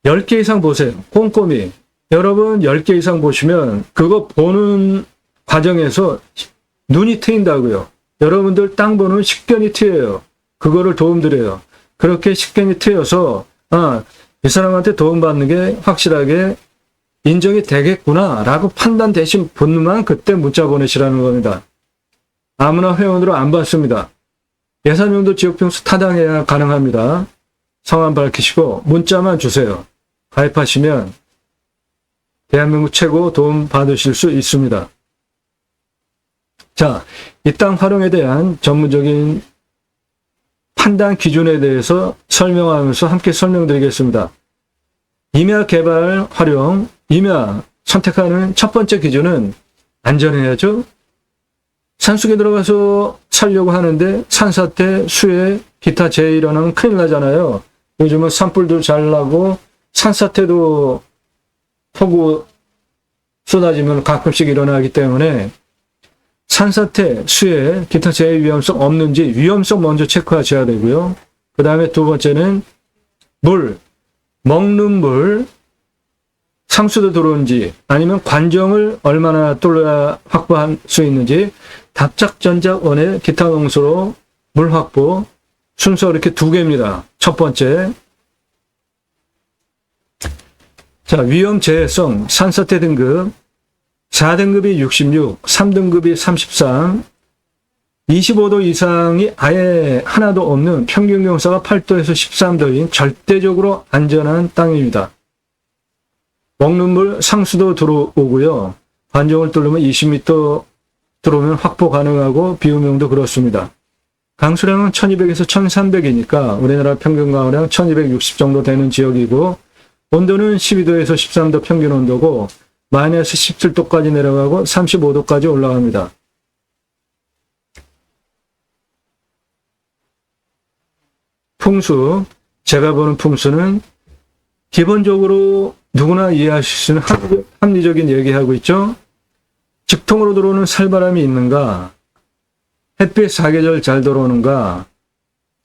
10개 이상 보세요. 꼼꼼히. 여러분 10개 이상 보시면 그거 보는 과정에서 눈이 트인다고요. 여러분들 땅 보는 식견이 트여요. 그거를 도움드려요. 그렇게 식견이 트여서 이 사람한테 도움받는 게 확실하게 인정이 되겠구나 라고 판단되신 분만 그때 문자 보내시라는 겁니다. 아무나 회원으로 안 받습니다. 예산용도 지역평수 타당해야 가능합니다. 성함 밝히시고 문자만 주세요. 가입하시면 대한민국 최고 도움 받으실 수 있습니다. 자, 이 땅 활용에 대한 전문적인 판단 기준에 대해서 설명하면서 함께 설명드리겠습니다. 임야 개발 활용, 임야 선택하는 첫 번째 기준은 안전해야죠. 산속에 들어가서 살려고 하는데 산사태, 수해, 기타 재해 일어나면 큰일 나잖아요. 요즘은 산불도 잘 나고 산사태도 폭우 쏟아지면 가끔씩 일어나기 때문에 산사태, 수해, 기타 재해 위험성 없는지 위험성 먼저 체크하셔야 되고요. 그 다음에 두 번째는 물, 먹는 물, 상수도 들어오는지 아니면 관정을 얼마나 뚫어야 확보할 수 있는지 답작전작원의 기타 농수로 물 확보 순서 이렇게 두 개입니다. 첫 번째, 자, 위험 재해성 산사태 등급 4등급이 66, 3등급이 33, 25도 이상이 아예 하나도 없는 평균 경사가 8도에서 13도인 절대적으로 안전한 땅입니다. 먹는 물 상수도 들어오고요. 관정을 뚫으면 20m 들어오면 확보 가능하고 비음용도 그렇습니다. 강수량은 1200에서 1300이니까 우리나라 평균 강우량 1260 정도 되는 지역이고, 온도는 12도에서 13도 평균 온도고 마이너스 17도까지 내려가고 35도까지 올라갑니다. 풍수, 제가 보는 풍수는 기본적으로 누구나 이해하실 수 있는 합리적인 얘기하고 있죠. 직통으로 들어오는 살바람이 있는가, 햇빛 사계절 잘 들어오는가,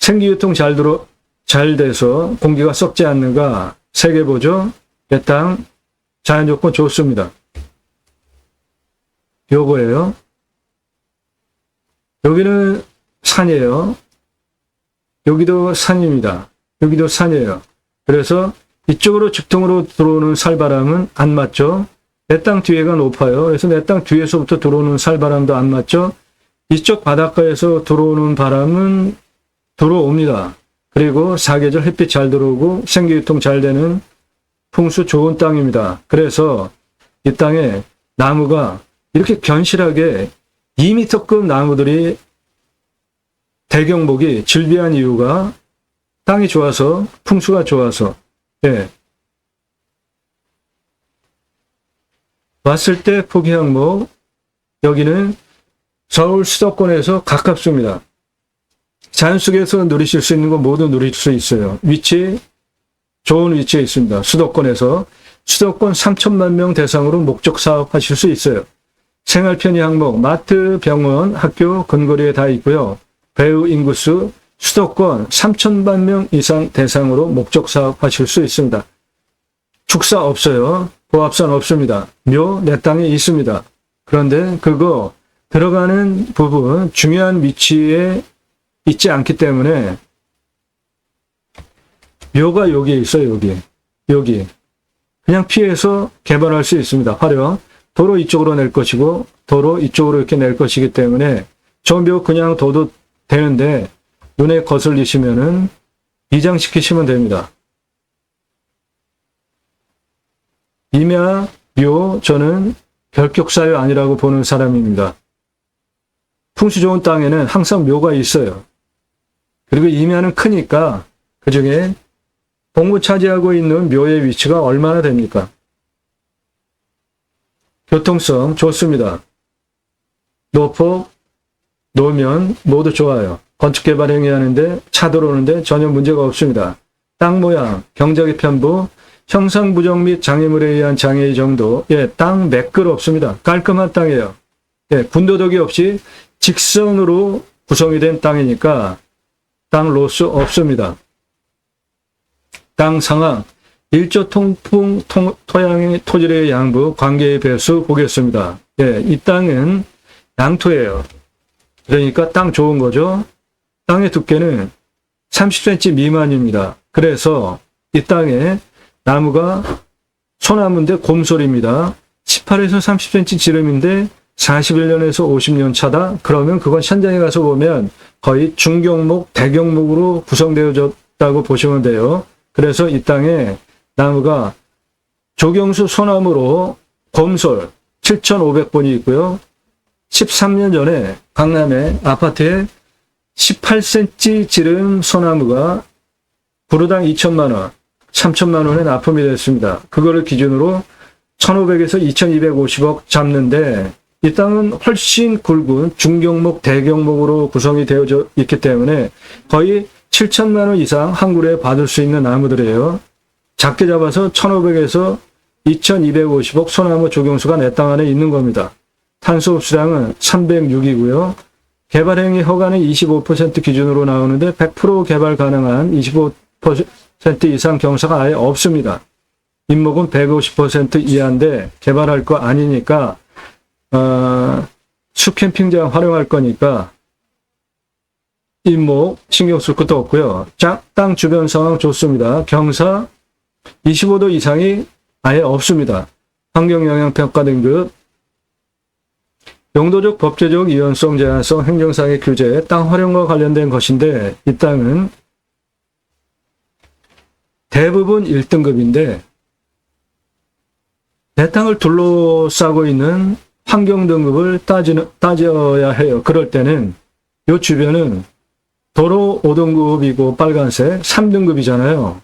생기유통 잘 돼서 공기가 썩지 않는가, 세 개 보죠. 내 땅 자연조건 좋습니다. 요거예요. 여기는 산이에요. 여기도 산입니다. 여기도 산이에요. 그래서 이쪽으로 직통으로 들어오는 살바람은 안 맞죠. 내 땅 뒤에가 높아요. 그래서 내 땅 뒤에서부터 들어오는 살바람도 안 맞죠. 이쪽 바닷가에서 들어오는 바람은 들어옵니다. 그리고 사계절 햇빛 잘 들어오고 생기유통 잘 되는 풍수 좋은 땅입니다. 그래서 이 땅에 나무가 이렇게 견실하게 2m급 나무들이 대경목이 질비한 이유가 땅이 좋아서, 풍수가 좋아서. 예. 왔을 때 포기 항목, 여기는 서울 수도권에서 가깝습니다. 자연 속에서 누리실 수 있는 거 모두 누릴 수 있어요. 위치, 좋은 위치에 있습니다. 수도권에서. 수도권 3천만 명 대상으로 목적 사업하실 수 있어요. 생활 편의 항목, 마트, 병원, 학교, 근거리에 다 있고요. 배우 인구수, 수도권 3천만 명 이상 대상으로 목적 사업하실 수 있습니다. 축사 없어요. 고압산 없습니다. 묘, 내 땅에 있습니다. 그런데 그거 들어가는 부분 중요한 위치에 있지 않기 때문에 묘가 여기에 있어요. 여기. 그냥 피해서 개발할 수 있습니다. 화려. 도로 이쪽으로 낼 것이고 도로 이쪽으로 이렇게 낼 것이기 때문에 저 묘 그냥 둬도 되는데 눈에 거슬리시면은 이장시키시면 됩니다. 임야, 묘, 저는 결격사유 아니라고 보는 사람입니다. 풍수 좋은 땅에는 항상 묘가 있어요. 그리고 임야는 크니까 그 중에 동부 차지하고 있는 묘의 위치가 얼마나 됩니까? 교통성 좋습니다. 노폭, 노면 모두 좋아요. 건축개발 행위하는데 차 들어오는데 전혀 문제가 없습니다. 땅 모양, 경작의 편부, 형상 부정 및 장애물에 의한 장애의 정도, 땅 매끌 없습니다. 깔끔한 땅이에요. 군도덕이 없이 직선으로 구성이 된 땅이니까 땅 로스 없습니다. 땅 상황, 일조 통풍, 토양의 토질의 양부, 관계의 배수 보겠습니다. 이 땅은 양토예요. 그러니까 땅 좋은 거죠. 땅의 두께는 30cm 미만입니다. 그래서 이 땅에 나무가 소나무인데 곰솔입니다. 18에서 30cm 지름인데 41년에서 50년 차다? 그러면 그건 현장에 가서 보면 거의 중경목, 대경목으로 구성되어졌다고 보시면 돼요. 그래서 이 땅에 나무가 조경수 소나무로 곰솔 7,500본이 있고요. 13년 전에 강남의 아파트에 18cm 지름 소나무가 구루당 2천만 원, 3천만 원에 납품이 됐습니다. 그거를 기준으로 1,500에서 2,250억 잡는데 이 땅은 훨씬 굵은 중경목, 대경목으로 구성이 되어져 있기 때문에 거의 7천만 원 이상 한 그루에 받을 수 있는 나무들이에요. 작게 잡아서 1,500에서 2,250억 소나무 조경수가 내 땅 안에 있는 겁니다. 탄소 흡수량은 306이고요. 개발행위 허가는 25% 기준으로 나오는데 100% 개발 가능한 25% 이상 경사가 아예 없습니다. 인목은 150% 이하인데 개발할 거 아니니까 수캠핑장 활용할 거니까 인목 신경 쓸 것도 없고요. 땅 주변 상황 좋습니다. 경사 25도 이상이 아예 없습니다. 환경영향평가 등급, 용도적, 법제적, 이연성, 제한성, 행정상의 규제, 땅 활용과 관련된 것인데 이 땅은 대부분 1등급인데 내 땅을 둘러싸고 있는 환경등급을 따져야 해요. 그럴 때는 이 주변은 도로 5등급이고 빨간색 3등급이잖아요.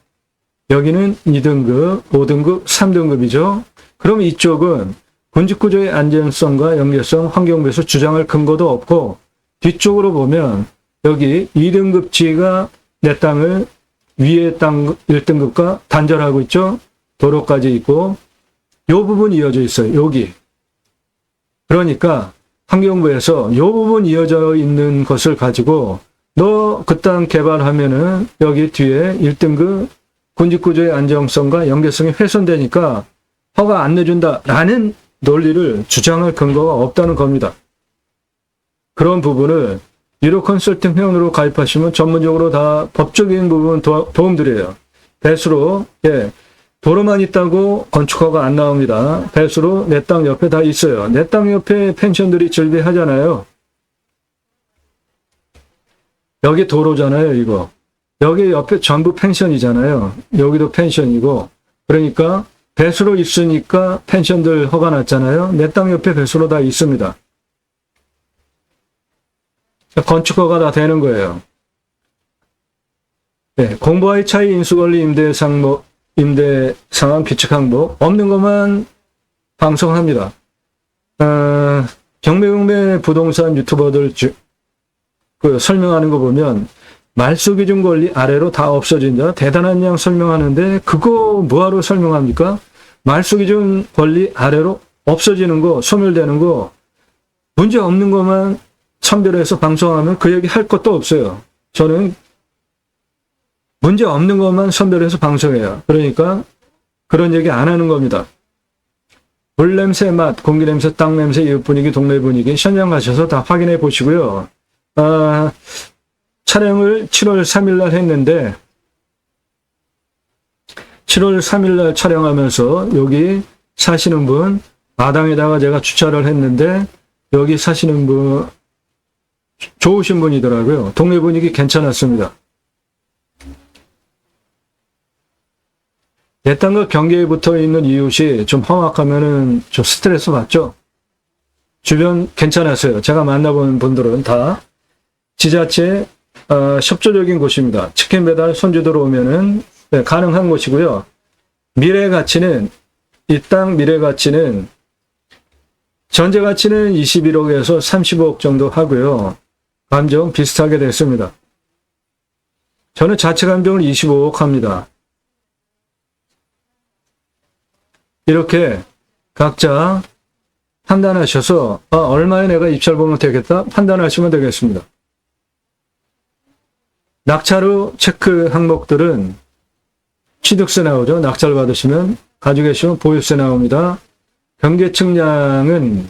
여기는 2등급, 5등급, 3등급이죠. 그럼 이쪽은 군집구조의 안전성과 연계성, 환경부에서 주장할 근거도 없고 뒤쪽으로 보면 여기 2등급지가 내 땅을 위에 땅 1등급과 단절하고 있죠. 도로까지 있고 이 부분이 이어져 있어요. 여기. 그러니까 환경부에서 이 부분 이어져 있는 것을 가지고 너 그 땅 개발하면은 여기 뒤에 1등급 군집구조의 안정성과 연계성이 훼손되니까 허가 안 내준다라는 논리를 주장할 근거가 없다는 겁니다. 그런 부분을 유로 컨설팅 회원으로 가입하시면 전문적으로 다 법적인 부분 도움드려요. 배수로 도로만 있다고 건축허가 안 나옵니다. 배수로 내 땅 옆에 다 있어요. 내 땅 옆에 펜션들이 즐비하잖아요. 여기 도로잖아요, 이거. 여기 옆에 전부 펜션이잖아요. 여기도 펜션이고. 그러니까 배수로 있으니까 펜션들 허가 났잖아요. 내 땅 옆에 배수로 다 있습니다. 건축허가 다 되는 거예요. 네, 공부와의 차이, 인수권리, 임대 상황, 규칙 항목 없는 것만 방송합니다. 경매용매 부동산 유튜버들 설명하는 거 보면 말소기준 권리 아래로 다 없어진다. 대단한 양 설명하는데 그거 뭐하러 설명합니까? 말소기준 권리 아래로 없어지는 거, 소멸되는 거 문제 없는 것만 선별해서 방송하면 그 얘기 할 것도 없어요. 저는 문제 없는 것만 선별해서 방송해요. 그러니까 그런 얘기 안 하는 겁니다. 물 냄새, 맛, 공기 냄새, 땅 냄새, 이웃 분위기, 동네 분위기 현장 가셔서 다 확인해 보시고요. 촬영을 7월 3일 날 했는데 7월 3일 날 촬영하면서 여기 사시는 분 마당에다가 제가 주차를 했는데 여기 사시는 분 좋으신 분이더라고요. 동네 분위기 괜찮았습니다. 내 땅과 경계에 붙어 있는 이웃이 좀 험악하면은 좀 스트레스 받죠? 주변 괜찮았어요. 제가 만나본 분들은 다 지자체 협조적인 곳입니다. 치킨 배달 손주들 오면은 네, 가능한 곳이고요. 미래 가치는 이 땅 미래 가치는 전제 가치는 21억에서 35억 정도 하고요. 감정 비슷하게 됐습니다. 저는 자체 감정을 25억 합니다. 이렇게 각자 판단하셔서 얼마에 내가 입찰 보면 되겠다 판단하시면 되겠습니다. 낙찰 체크 항목들은 취득세 나오죠. 낙찰 받으시면 가지고 계시면 보유세 나옵니다. 경계 측량은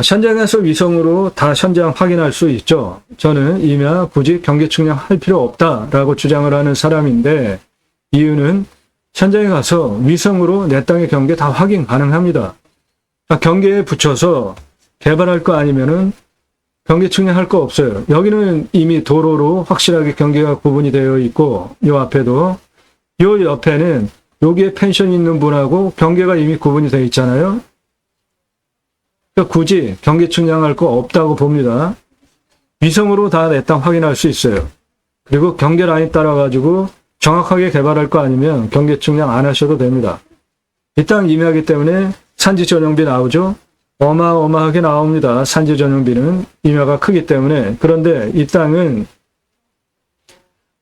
현장에서 위성으로 다 현장 확인할 수 있죠. 저는 이미 굳이 경계 측량할 필요 없다라고 주장을 하는 사람인데 이유는 현장에 가서 위성으로 내 땅의 경계 다 확인 가능합니다. 경계에 붙여서 개발할 거 아니면은 경계 측량할 거 없어요. 여기는 이미 도로로 확실하게 경계가 구분이 되어 있고 요 앞에도 요 옆에는 여기에 펜션이 있는 분하고 경계가 이미 구분이 되어 있잖아요. 그러니까 굳이 경계 측량할 거 없다고 봅니다. 위성으로 다 내 땅 확인할 수 있어요. 그리고 경계 라인 따라 가지고 정확하게 개발할 거 아니면 경계 측량 안 하셔도 됩니다. 이 땅 임야이기 때문에 산지 전용비 나오죠. 어마어마하게 나옵니다. 산지 전용비는 임야가 크기 때문에. 그런데 이 땅은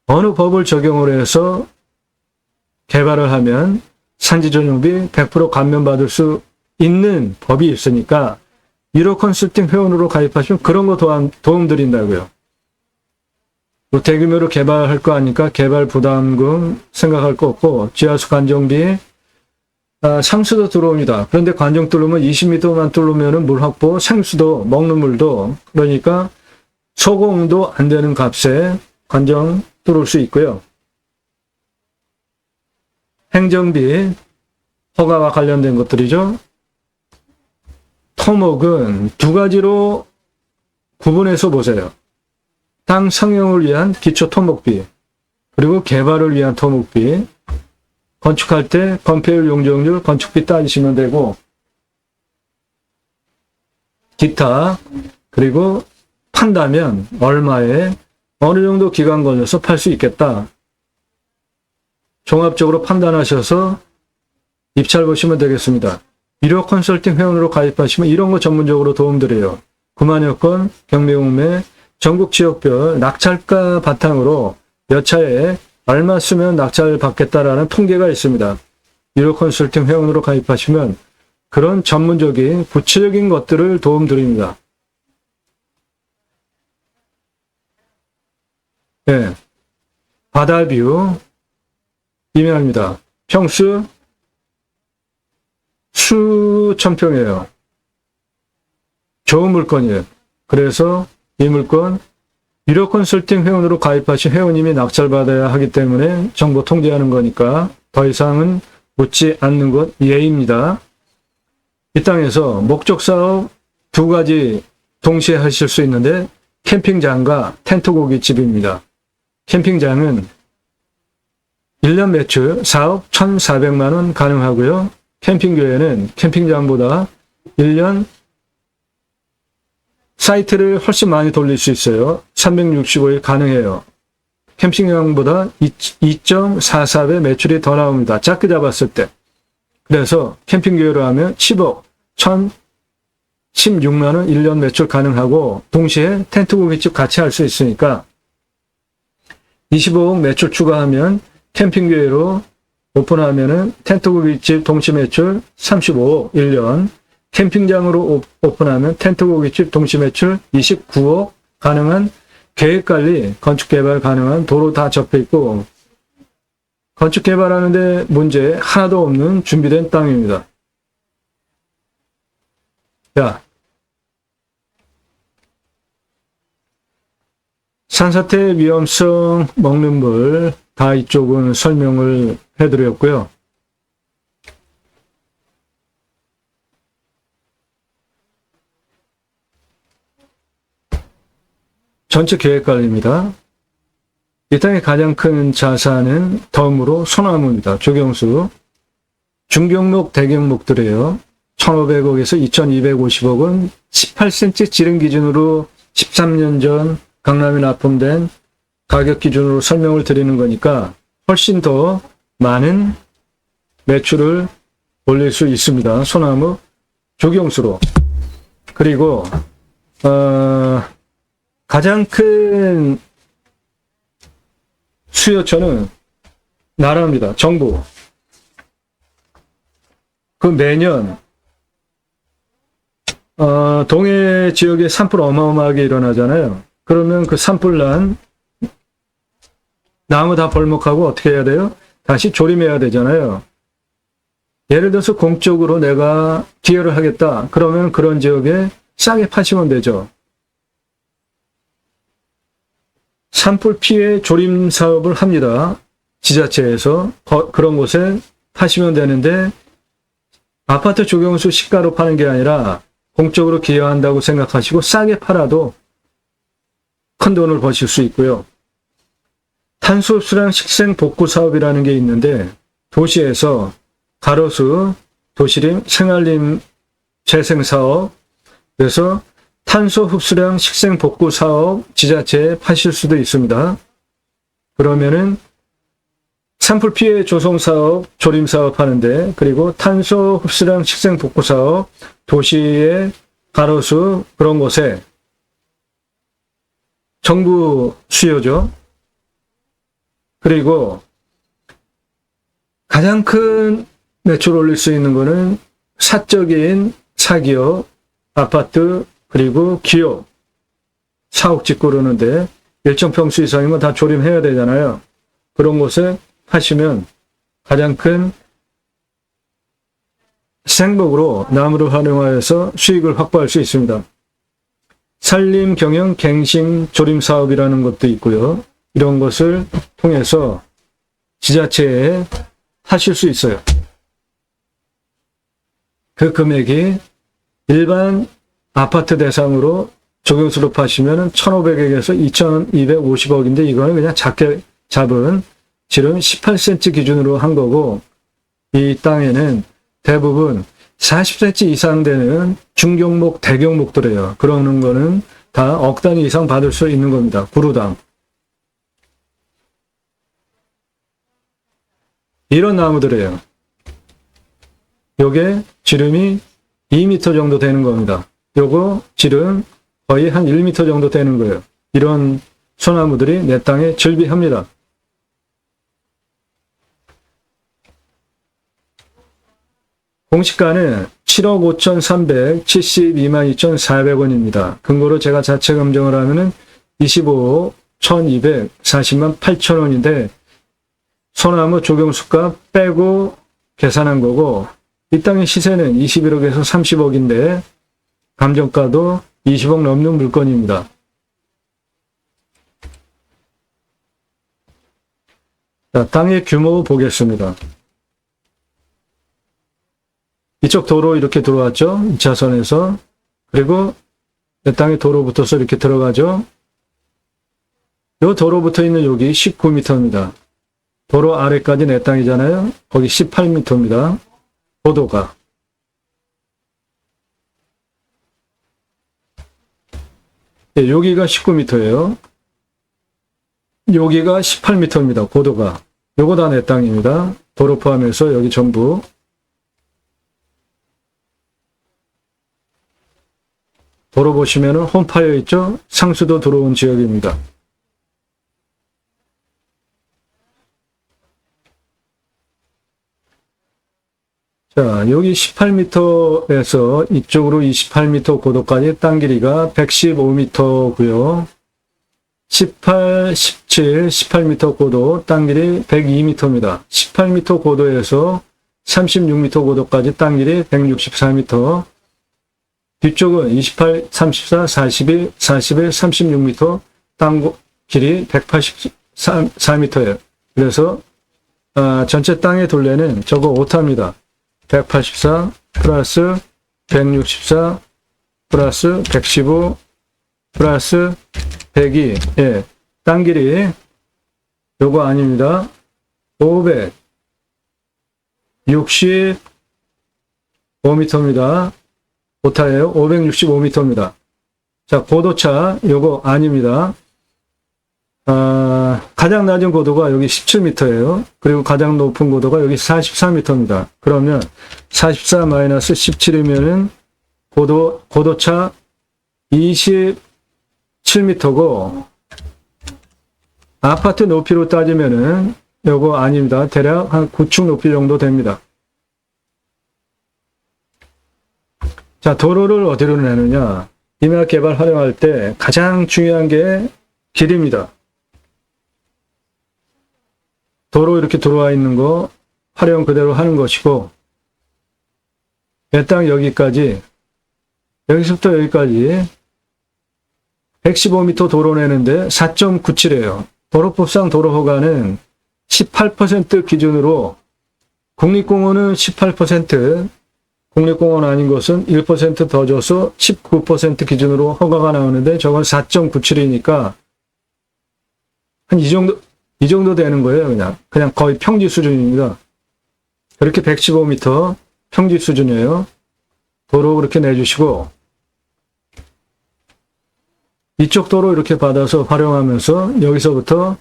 어느 법을 적용을 해서 개발을 하면 산지 전용비 100% 감면받을 수 있는 법이 있으니까 1호 컨설팅 회원으로 가입하시면 그런 거 도움 드린다고요. 대규모로 개발할 거 아니까 개발 부담금 생각할 거 없고 지하수 관정비 상수도 들어옵니다. 그런데 관정 뚫으면 20m만 뚫으면 물 확보, 생수도 먹는 물도 그러니까 소공도 안 되는 값에 관정 뚫을 수 있고요. 행정비 허가와 관련된 것들이죠. 토목은 두 가지로 구분해서 보세요. 땅 상용을 위한 기초 토목비, 그리고 개발을 위한 토목비, 건축할 때 건폐율, 용적률, 건축비 따지시면 되고, 기타, 그리고 판다면 얼마에 어느 정도 기간 걸려서 팔 수 있겠다. 종합적으로 판단하셔서 입찰 보시면 되겠습니다. 1호 컨설팅 회원으로 가입하시면 이런 거 전문적으로 도움드려요. 9만여 건, 경매용매, 전국 지역별 낙찰가 바탕으로 몇 차에 얼마 쓰면 낙찰 받겠다라는 통계가 있습니다. 1호 컨설팅 회원으로 가입하시면 그런 전문적인 구체적인 것들을 도움드립니다. 네. 바다뷰 임야입니다. 평수 수천 평이에요. 좋은 물건이에요. 그래서 이 물건 1호 컨설팅 회원으로 가입하신 회원님이 낙찰받아야 하기 때문에 정보 통지하는 거니까 더 이상은 묻지 않는 것 예입니다. 이 땅에서 목적 사업 두 가지 동시에 하실 수 있는데 캠핑장과 텐트 고깃집입니다. 캠핑장은 1년 매출 4억 1,400만 원 가능하고요. 캠핑교회는 캠핑장보다 1년 사이트를 훨씬 많이 돌릴 수 있어요. 365일 가능해요. 캠핑장보다 2.44배 매출이 더 나옵니다. 작게 잡았을 때. 그래서 캠핑교회로 하면 10억 1,016만 원 1년 매출 가능하고 동시에 텐트 고깃집 같이 할 수 있으니까 25억 매출 추가하면 캠핑교회로 오픈하면은 텐트 고깃집 동시 매출 35억 1년, 캠핑장으로 오픈하면 텐트 고깃집 동시 매출 29억 가능한 계획관리, 건축개발 가능한 도로 다 접해 있고 건축개발하는데 문제 하나도 없는 준비된 땅입니다. 자, 산사태 위험성 먹는 물 다 이쪽은 설명을 해드렸고요. 전체 계획관리입니다. 이 땅의 가장 큰 자산은 덤으로 소나무입니다. 조경수. 중경목, 대경목들이에요. 1,500억에서 2,250억은 18cm 지름 기준으로 13년 전 강남에 납품된 가격 기준으로 설명을 드리는 거니까 훨씬 더 많은 매출을 올릴 수 있습니다. 소나무, 조경수로. 그리고 가장 큰 수요처는 나라입니다. 정부. 그 매년 동해 지역에 산불 어마어마하게 일어나잖아요. 그러면 그 산불난 나무 다 벌목하고 어떻게 해야 돼요? 다시 조림해야 되잖아요. 예를 들어서 공적으로 내가 기여를 하겠다. 그러면 그런 지역에 싸게 파시면 되죠. 산불 피해 조림 사업을 합니다. 지자체에서 그런 곳에 파시면 되는데 아파트 조경수 시가로 파는 게 아니라 공적으로 기여한다고 생각하시고 싸게 팔아도 큰 돈을 버실 수 있고요. 탄소수량 식생 복구 사업이라는 게 있는데 도시에서 가로수, 도시림, 생활림 재생 사업, 그래서 탄소 흡수량 식생 복구 사업 지자체에 파실 수도 있습니다. 그러면은 산불 피해 조성 사업, 조림 사업 하는데, 그리고 탄소 흡수량 식생 복구 사업, 도시의 가로수 그런 곳에 정부 수요죠. 그리고 가장 큰 매출 올릴 수 있는 거는 사적인 사기업, 아파트, 그리고 기업, 사옥 짓고 그러는데 일정 평수 이상이면 다 조림해야 되잖아요. 그런 곳에 하시면 가장 큰 생목으로 나무를 활용하여서 수익을 확보할 수 있습니다. 산림 경영 갱신 조림 사업이라는 것도 있고요. 이런 것을 통해서 지자체에 하실 수 있어요. 그 금액이 일반 아파트 대상으로 조경수로 파시면 1,500억에서 2,250억인데 이거는 그냥 작게 잡은 지름 18cm 기준으로 한 거고, 이 땅에는 대부분 40cm 이상 되는 중경목, 대경목들이에요. 그러는 거는 다 억 단위 이상 받을 수 있는 겁니다. 구루당. 이런 나무들이에요. 요게 지름이 2m 정도 되는 겁니다. 요거 지름 거의 한 1m 정도 되는 거예요. 이런 소나무들이 내 땅에 즐비합니다. 공시가는 7억 5,372만 2,400원입니다. 근거로 제가 자체 검증을 하면은 25억 1,240만 8천원인데 소나무 조경수값 빼고 계산한 거고, 이 땅의 시세는 21억에서 30억인데 감정가도 20억 넘는 물건입니다. 자, 땅의 규모 보겠습니다. 이쪽 도로 이렇게 들어왔죠. 2차선에서. 그리고 내 땅에 도로 붙어서 이렇게 들어가죠. 요 도로 붙어 있는 여기 19m입니다. 도로 아래까지 내 땅이잖아요. 거기 18m입니다. 고도가. 예, 여기가 19m예요. 여기가 18m입니다. 고도가. 요거 다 내 땅입니다. 도로 포함해서 여기 전부. 도로 보시면은 홈파여 있죠? 상수도 들어온 지역입니다. 자, 여기 18m에서 이쪽으로 28m 고도까지 땅 길이가 115m고요. 18, 17, 18m 고도 땅 길이 102m입니다. 18m 고도에서 36m 고도까지 땅 길이 164m. 뒤쪽은 28, 34, 41, 41, 36m 땅 길이 184m예요. 그래서 전체 땅의 둘레는 저거 오타입니다. 184 플러스 164 플러스 115 플러스 102. 예, 땅 길이 요거 아닙니다. 565m입니다. 오타예요. 565m입니다. 자, 고도차 요거 아닙니다. 가장 낮은 고도가 여기 17m예요. 그리고 가장 높은 고도가 여기 44m입니다. 그러면 44-17이면은 고도차 27m고, 아파트 높이로 따지면은 요거 아닙니다. 대략 한 9층 높이 정도 됩니다. 자, 도로를 어디로 내느냐? 임야 개발 활용할 때 가장 중요한 게 길입니다. 도로 이렇게 들어와 있는 거 활용 그대로 하는 것이고, 내 땅 여기까지, 여기서부터 여기까지 115m 도로 내는데 4.97이에요. 도로법상 도로 허가는 18% 기준으로, 국립공원은 18%, 국립공원 아닌 것은 1% 더 줘서 19% 기준으로 허가가 나오는데, 저건 4.97이니까 한 이 정도 되는 거예요. 그냥 거의 평지 수준입니다. 이렇게 115m 평지 수준이에요. 도로 그렇게 내주시고, 이쪽 도로 이렇게 받아서 활용하면서 여기서부터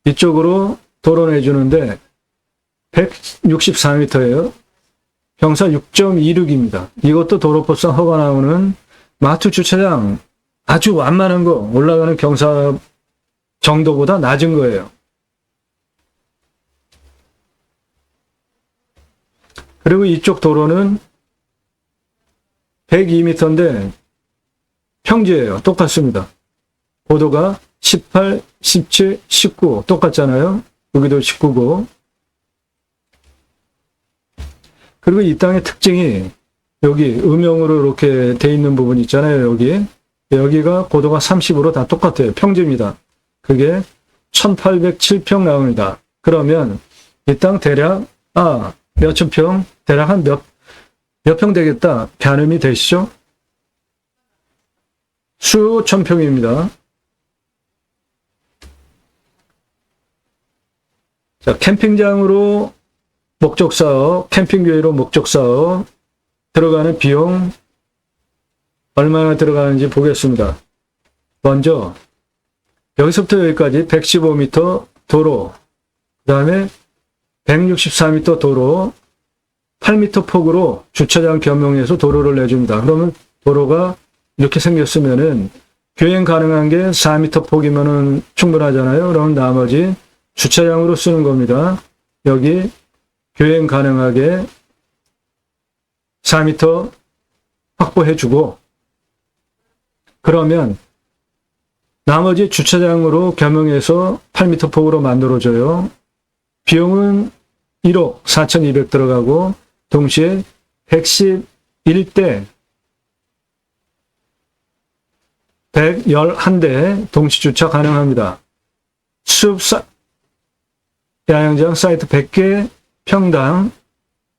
이쪽으로 도로 내주는데 164m예요. 평사 6.26입니다. 이것도 도로법상 허가 나오는 마트 주차장 아주 완만한 거, 올라가는 경사 정도보다 낮은 거예요. 그리고 이쪽 도로는 102m인데 평지예요. 똑같습니다. 고도가 18, 17, 19 똑같잖아요. 여기도 19고. 그리고 이 땅의 특징이 여기 음영으로 이렇게 돼 있는 부분 있잖아요. 여기가 고도가 30으로 다 똑같아요. 평지입니다. 그게 1807평 나옵니다. 그러면 이 땅 대략 몇천 평? 대략 한 몇 평 되겠다. 가늠이 되시죠? 수천 평입니다. 자, 캠핑장으로 목적사업, 캠핑교회로 목적사업 들어가는 비용 얼마나 들어가는지 보겠습니다. 먼저 여기서부터 여기까지 115m 도로, 그 다음에 164m 도로, 8m 폭으로 주차장 겸용해서 도로를 내줍니다. 그러면 도로가 이렇게 생겼으면은 교행 가능한 게 4m 폭이면은 충분하잖아요. 그럼 나머지 주차장으로 쓰는 겁니다. 여기 교행 가능하게 4m 확보해주고, 그러면 나머지 주차장으로 겸용해서 8m 폭으로 만들어줘요. 비용은 1억 4,200 들어가고, 동시에 111대 111대 동시 주차 가능합니다. 야영장 사이트 100개 평당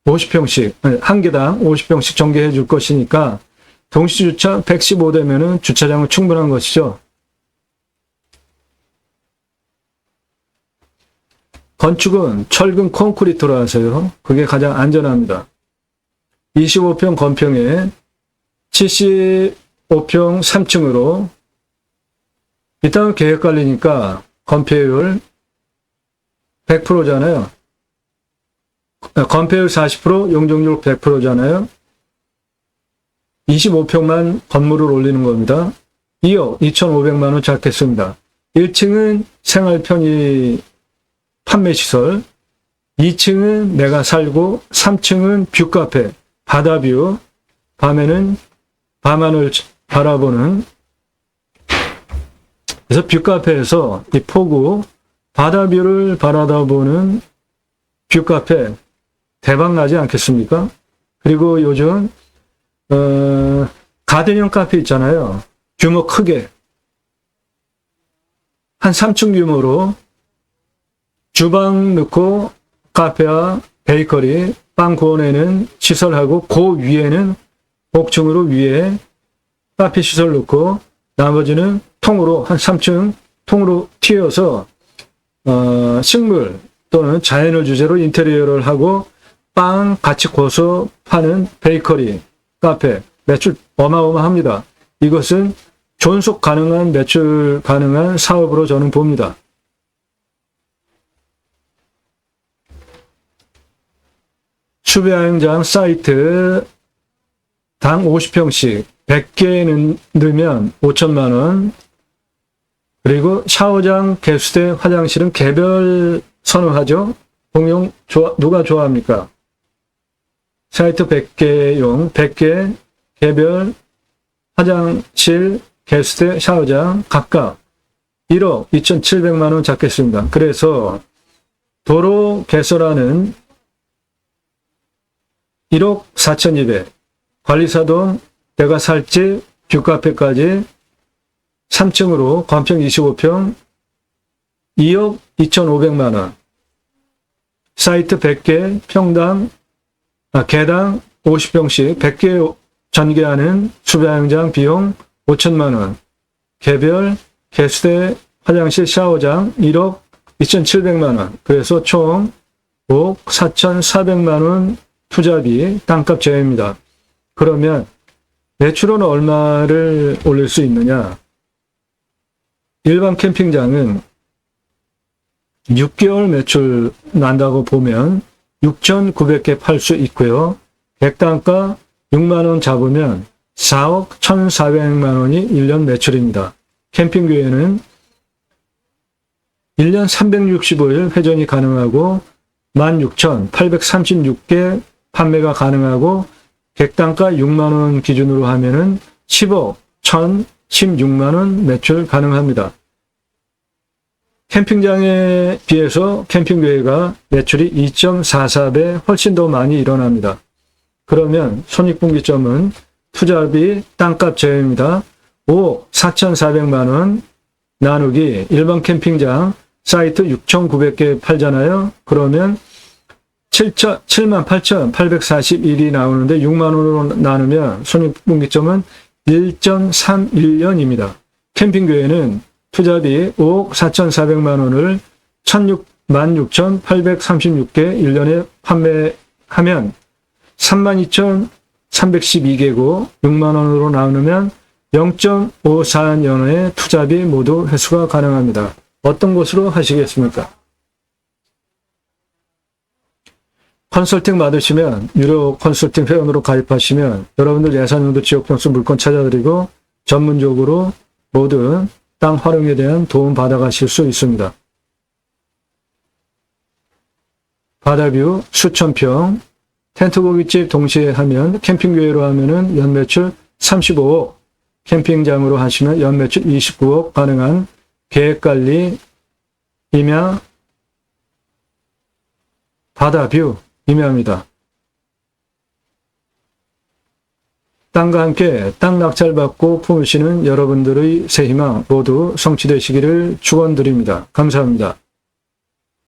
50평씩, 한 개당 50평씩 전개해 줄 것이니까 동시주차 115대면은 주차장은 충분한 것이죠. 건축은 철근 콘크리트로 하세요. 그게 가장 안전합니다. 25평 건평에 75평 3층으로 일단은 계획관리니까 건폐율 100%잖아요. 건폐율 40%, 용적률 100%잖아요. 25평만 건물을 올리는 겁니다. 2억 2,500만 원 잡겠습니다. 1층은 생활 편의 판매시설, 2층은 내가 살고, 3층은 뷰카페, 바다뷰, 밤에는 밤하늘 바라보는, 그래서 뷰카페에서 이 포구, 바다뷰를 바라다보는 뷰카페, 대박 나지 않겠습니까? 그리고 요즘, 가든형 카페 있잖아요. 규모 크게. 한 3층 규모로 주방 넣고 카페와 베이커리, 빵 구워내는 시설하고 그 위에는 복층으로 위에 카페 시설 넣고 나머지는 통으로 한 3층 통으로 튀어서 식물 또는 자연을 주제로 인테리어를 하고 빵 같이 구워서 파는 베이커리, 카페 매출 어마어마합니다. 이것은 존속 가능한 매출 가능한 사업으로 저는 봅니다. 수배야영장 사이트 당 50평씩 100개 넣으면 5천만 원. 그리고 샤워장, 개수대, 화장실은 개별 선호하죠. 공용 누가 좋아합니까? 사이트 100개용 100개 개별 화장실, 개수대, 샤워장 각각 1억 2,700만 원 잡겠습니다. 그래서 도로 개설하는 1억 4,200, 관리사동, 내가 살 집, 뷰카페까지 3층으로 건평 25평 2억 2,500만 원, 사이트 100개, 평당, 개당 50평씩 100개 전개하는 수배야영장 비용 5천만 원, 개별, 개수대, 화장실, 샤워장 1억 2,700만 원, 그래서 총 5억 4,400만 원 투자비, 땅값 제외입니다. 그러면 매출은 얼마를 올릴 수 있느냐? 일반 캠핑장은 6개월 매출 난다고 보면 6,900개 팔 수 있고요. 객단가 6만 원 잡으면 4억 1,400만 원이 1년 매출입니다. 캠핑교회는 1년 365일 회전이 가능하고 16,836개 판매가 가능하고 객단가 6만 원 기준으로 하면은 10억 1,016만 원 매출 가능합니다. 캠핑장에 비해서 캠핑교회가 매출이 2.44배 훨씬 더 많이 일어납니다. 그러면 손익분기점은 투자비 땅값 제외입니다. 5억 4,400만 원 나누기 일반 캠핑장 사이트 6,900개 팔잖아요. 그러면 78,841이 나오는데 6만 원으로 나누면 손익분기점은 1.31년입니다. 캠핑교회는 투자비 5억 4,400만 원을 16,836개 1년에 판매하면 32,312개고 6만 원으로 나누면 0.54년의 투자비 모두 회수가 가능합니다. 어떤 것으로 하시겠습니까? 컨설팅 받으시면 유료 컨설팅 회원으로 가입하시면 여러분들 예산용도 지역평수 물건 찾아드리고 전문적으로 모든 땅 활용에 대한 도움 받아가실 수 있습니다. 바다뷰 수천 평, 텐트 고깃집 동시에 하면 캠핑교회로 하면은 연매출 35억, 캠핑장으로 하시면 연매출 29억 가능한 계획관리 임야 바다뷰 임야입니다. 땅과 함께 땅 낙찰받고 품으시는 여러분들의 새 희망 모두 성취되시기를 축원드립니다. 감사합니다.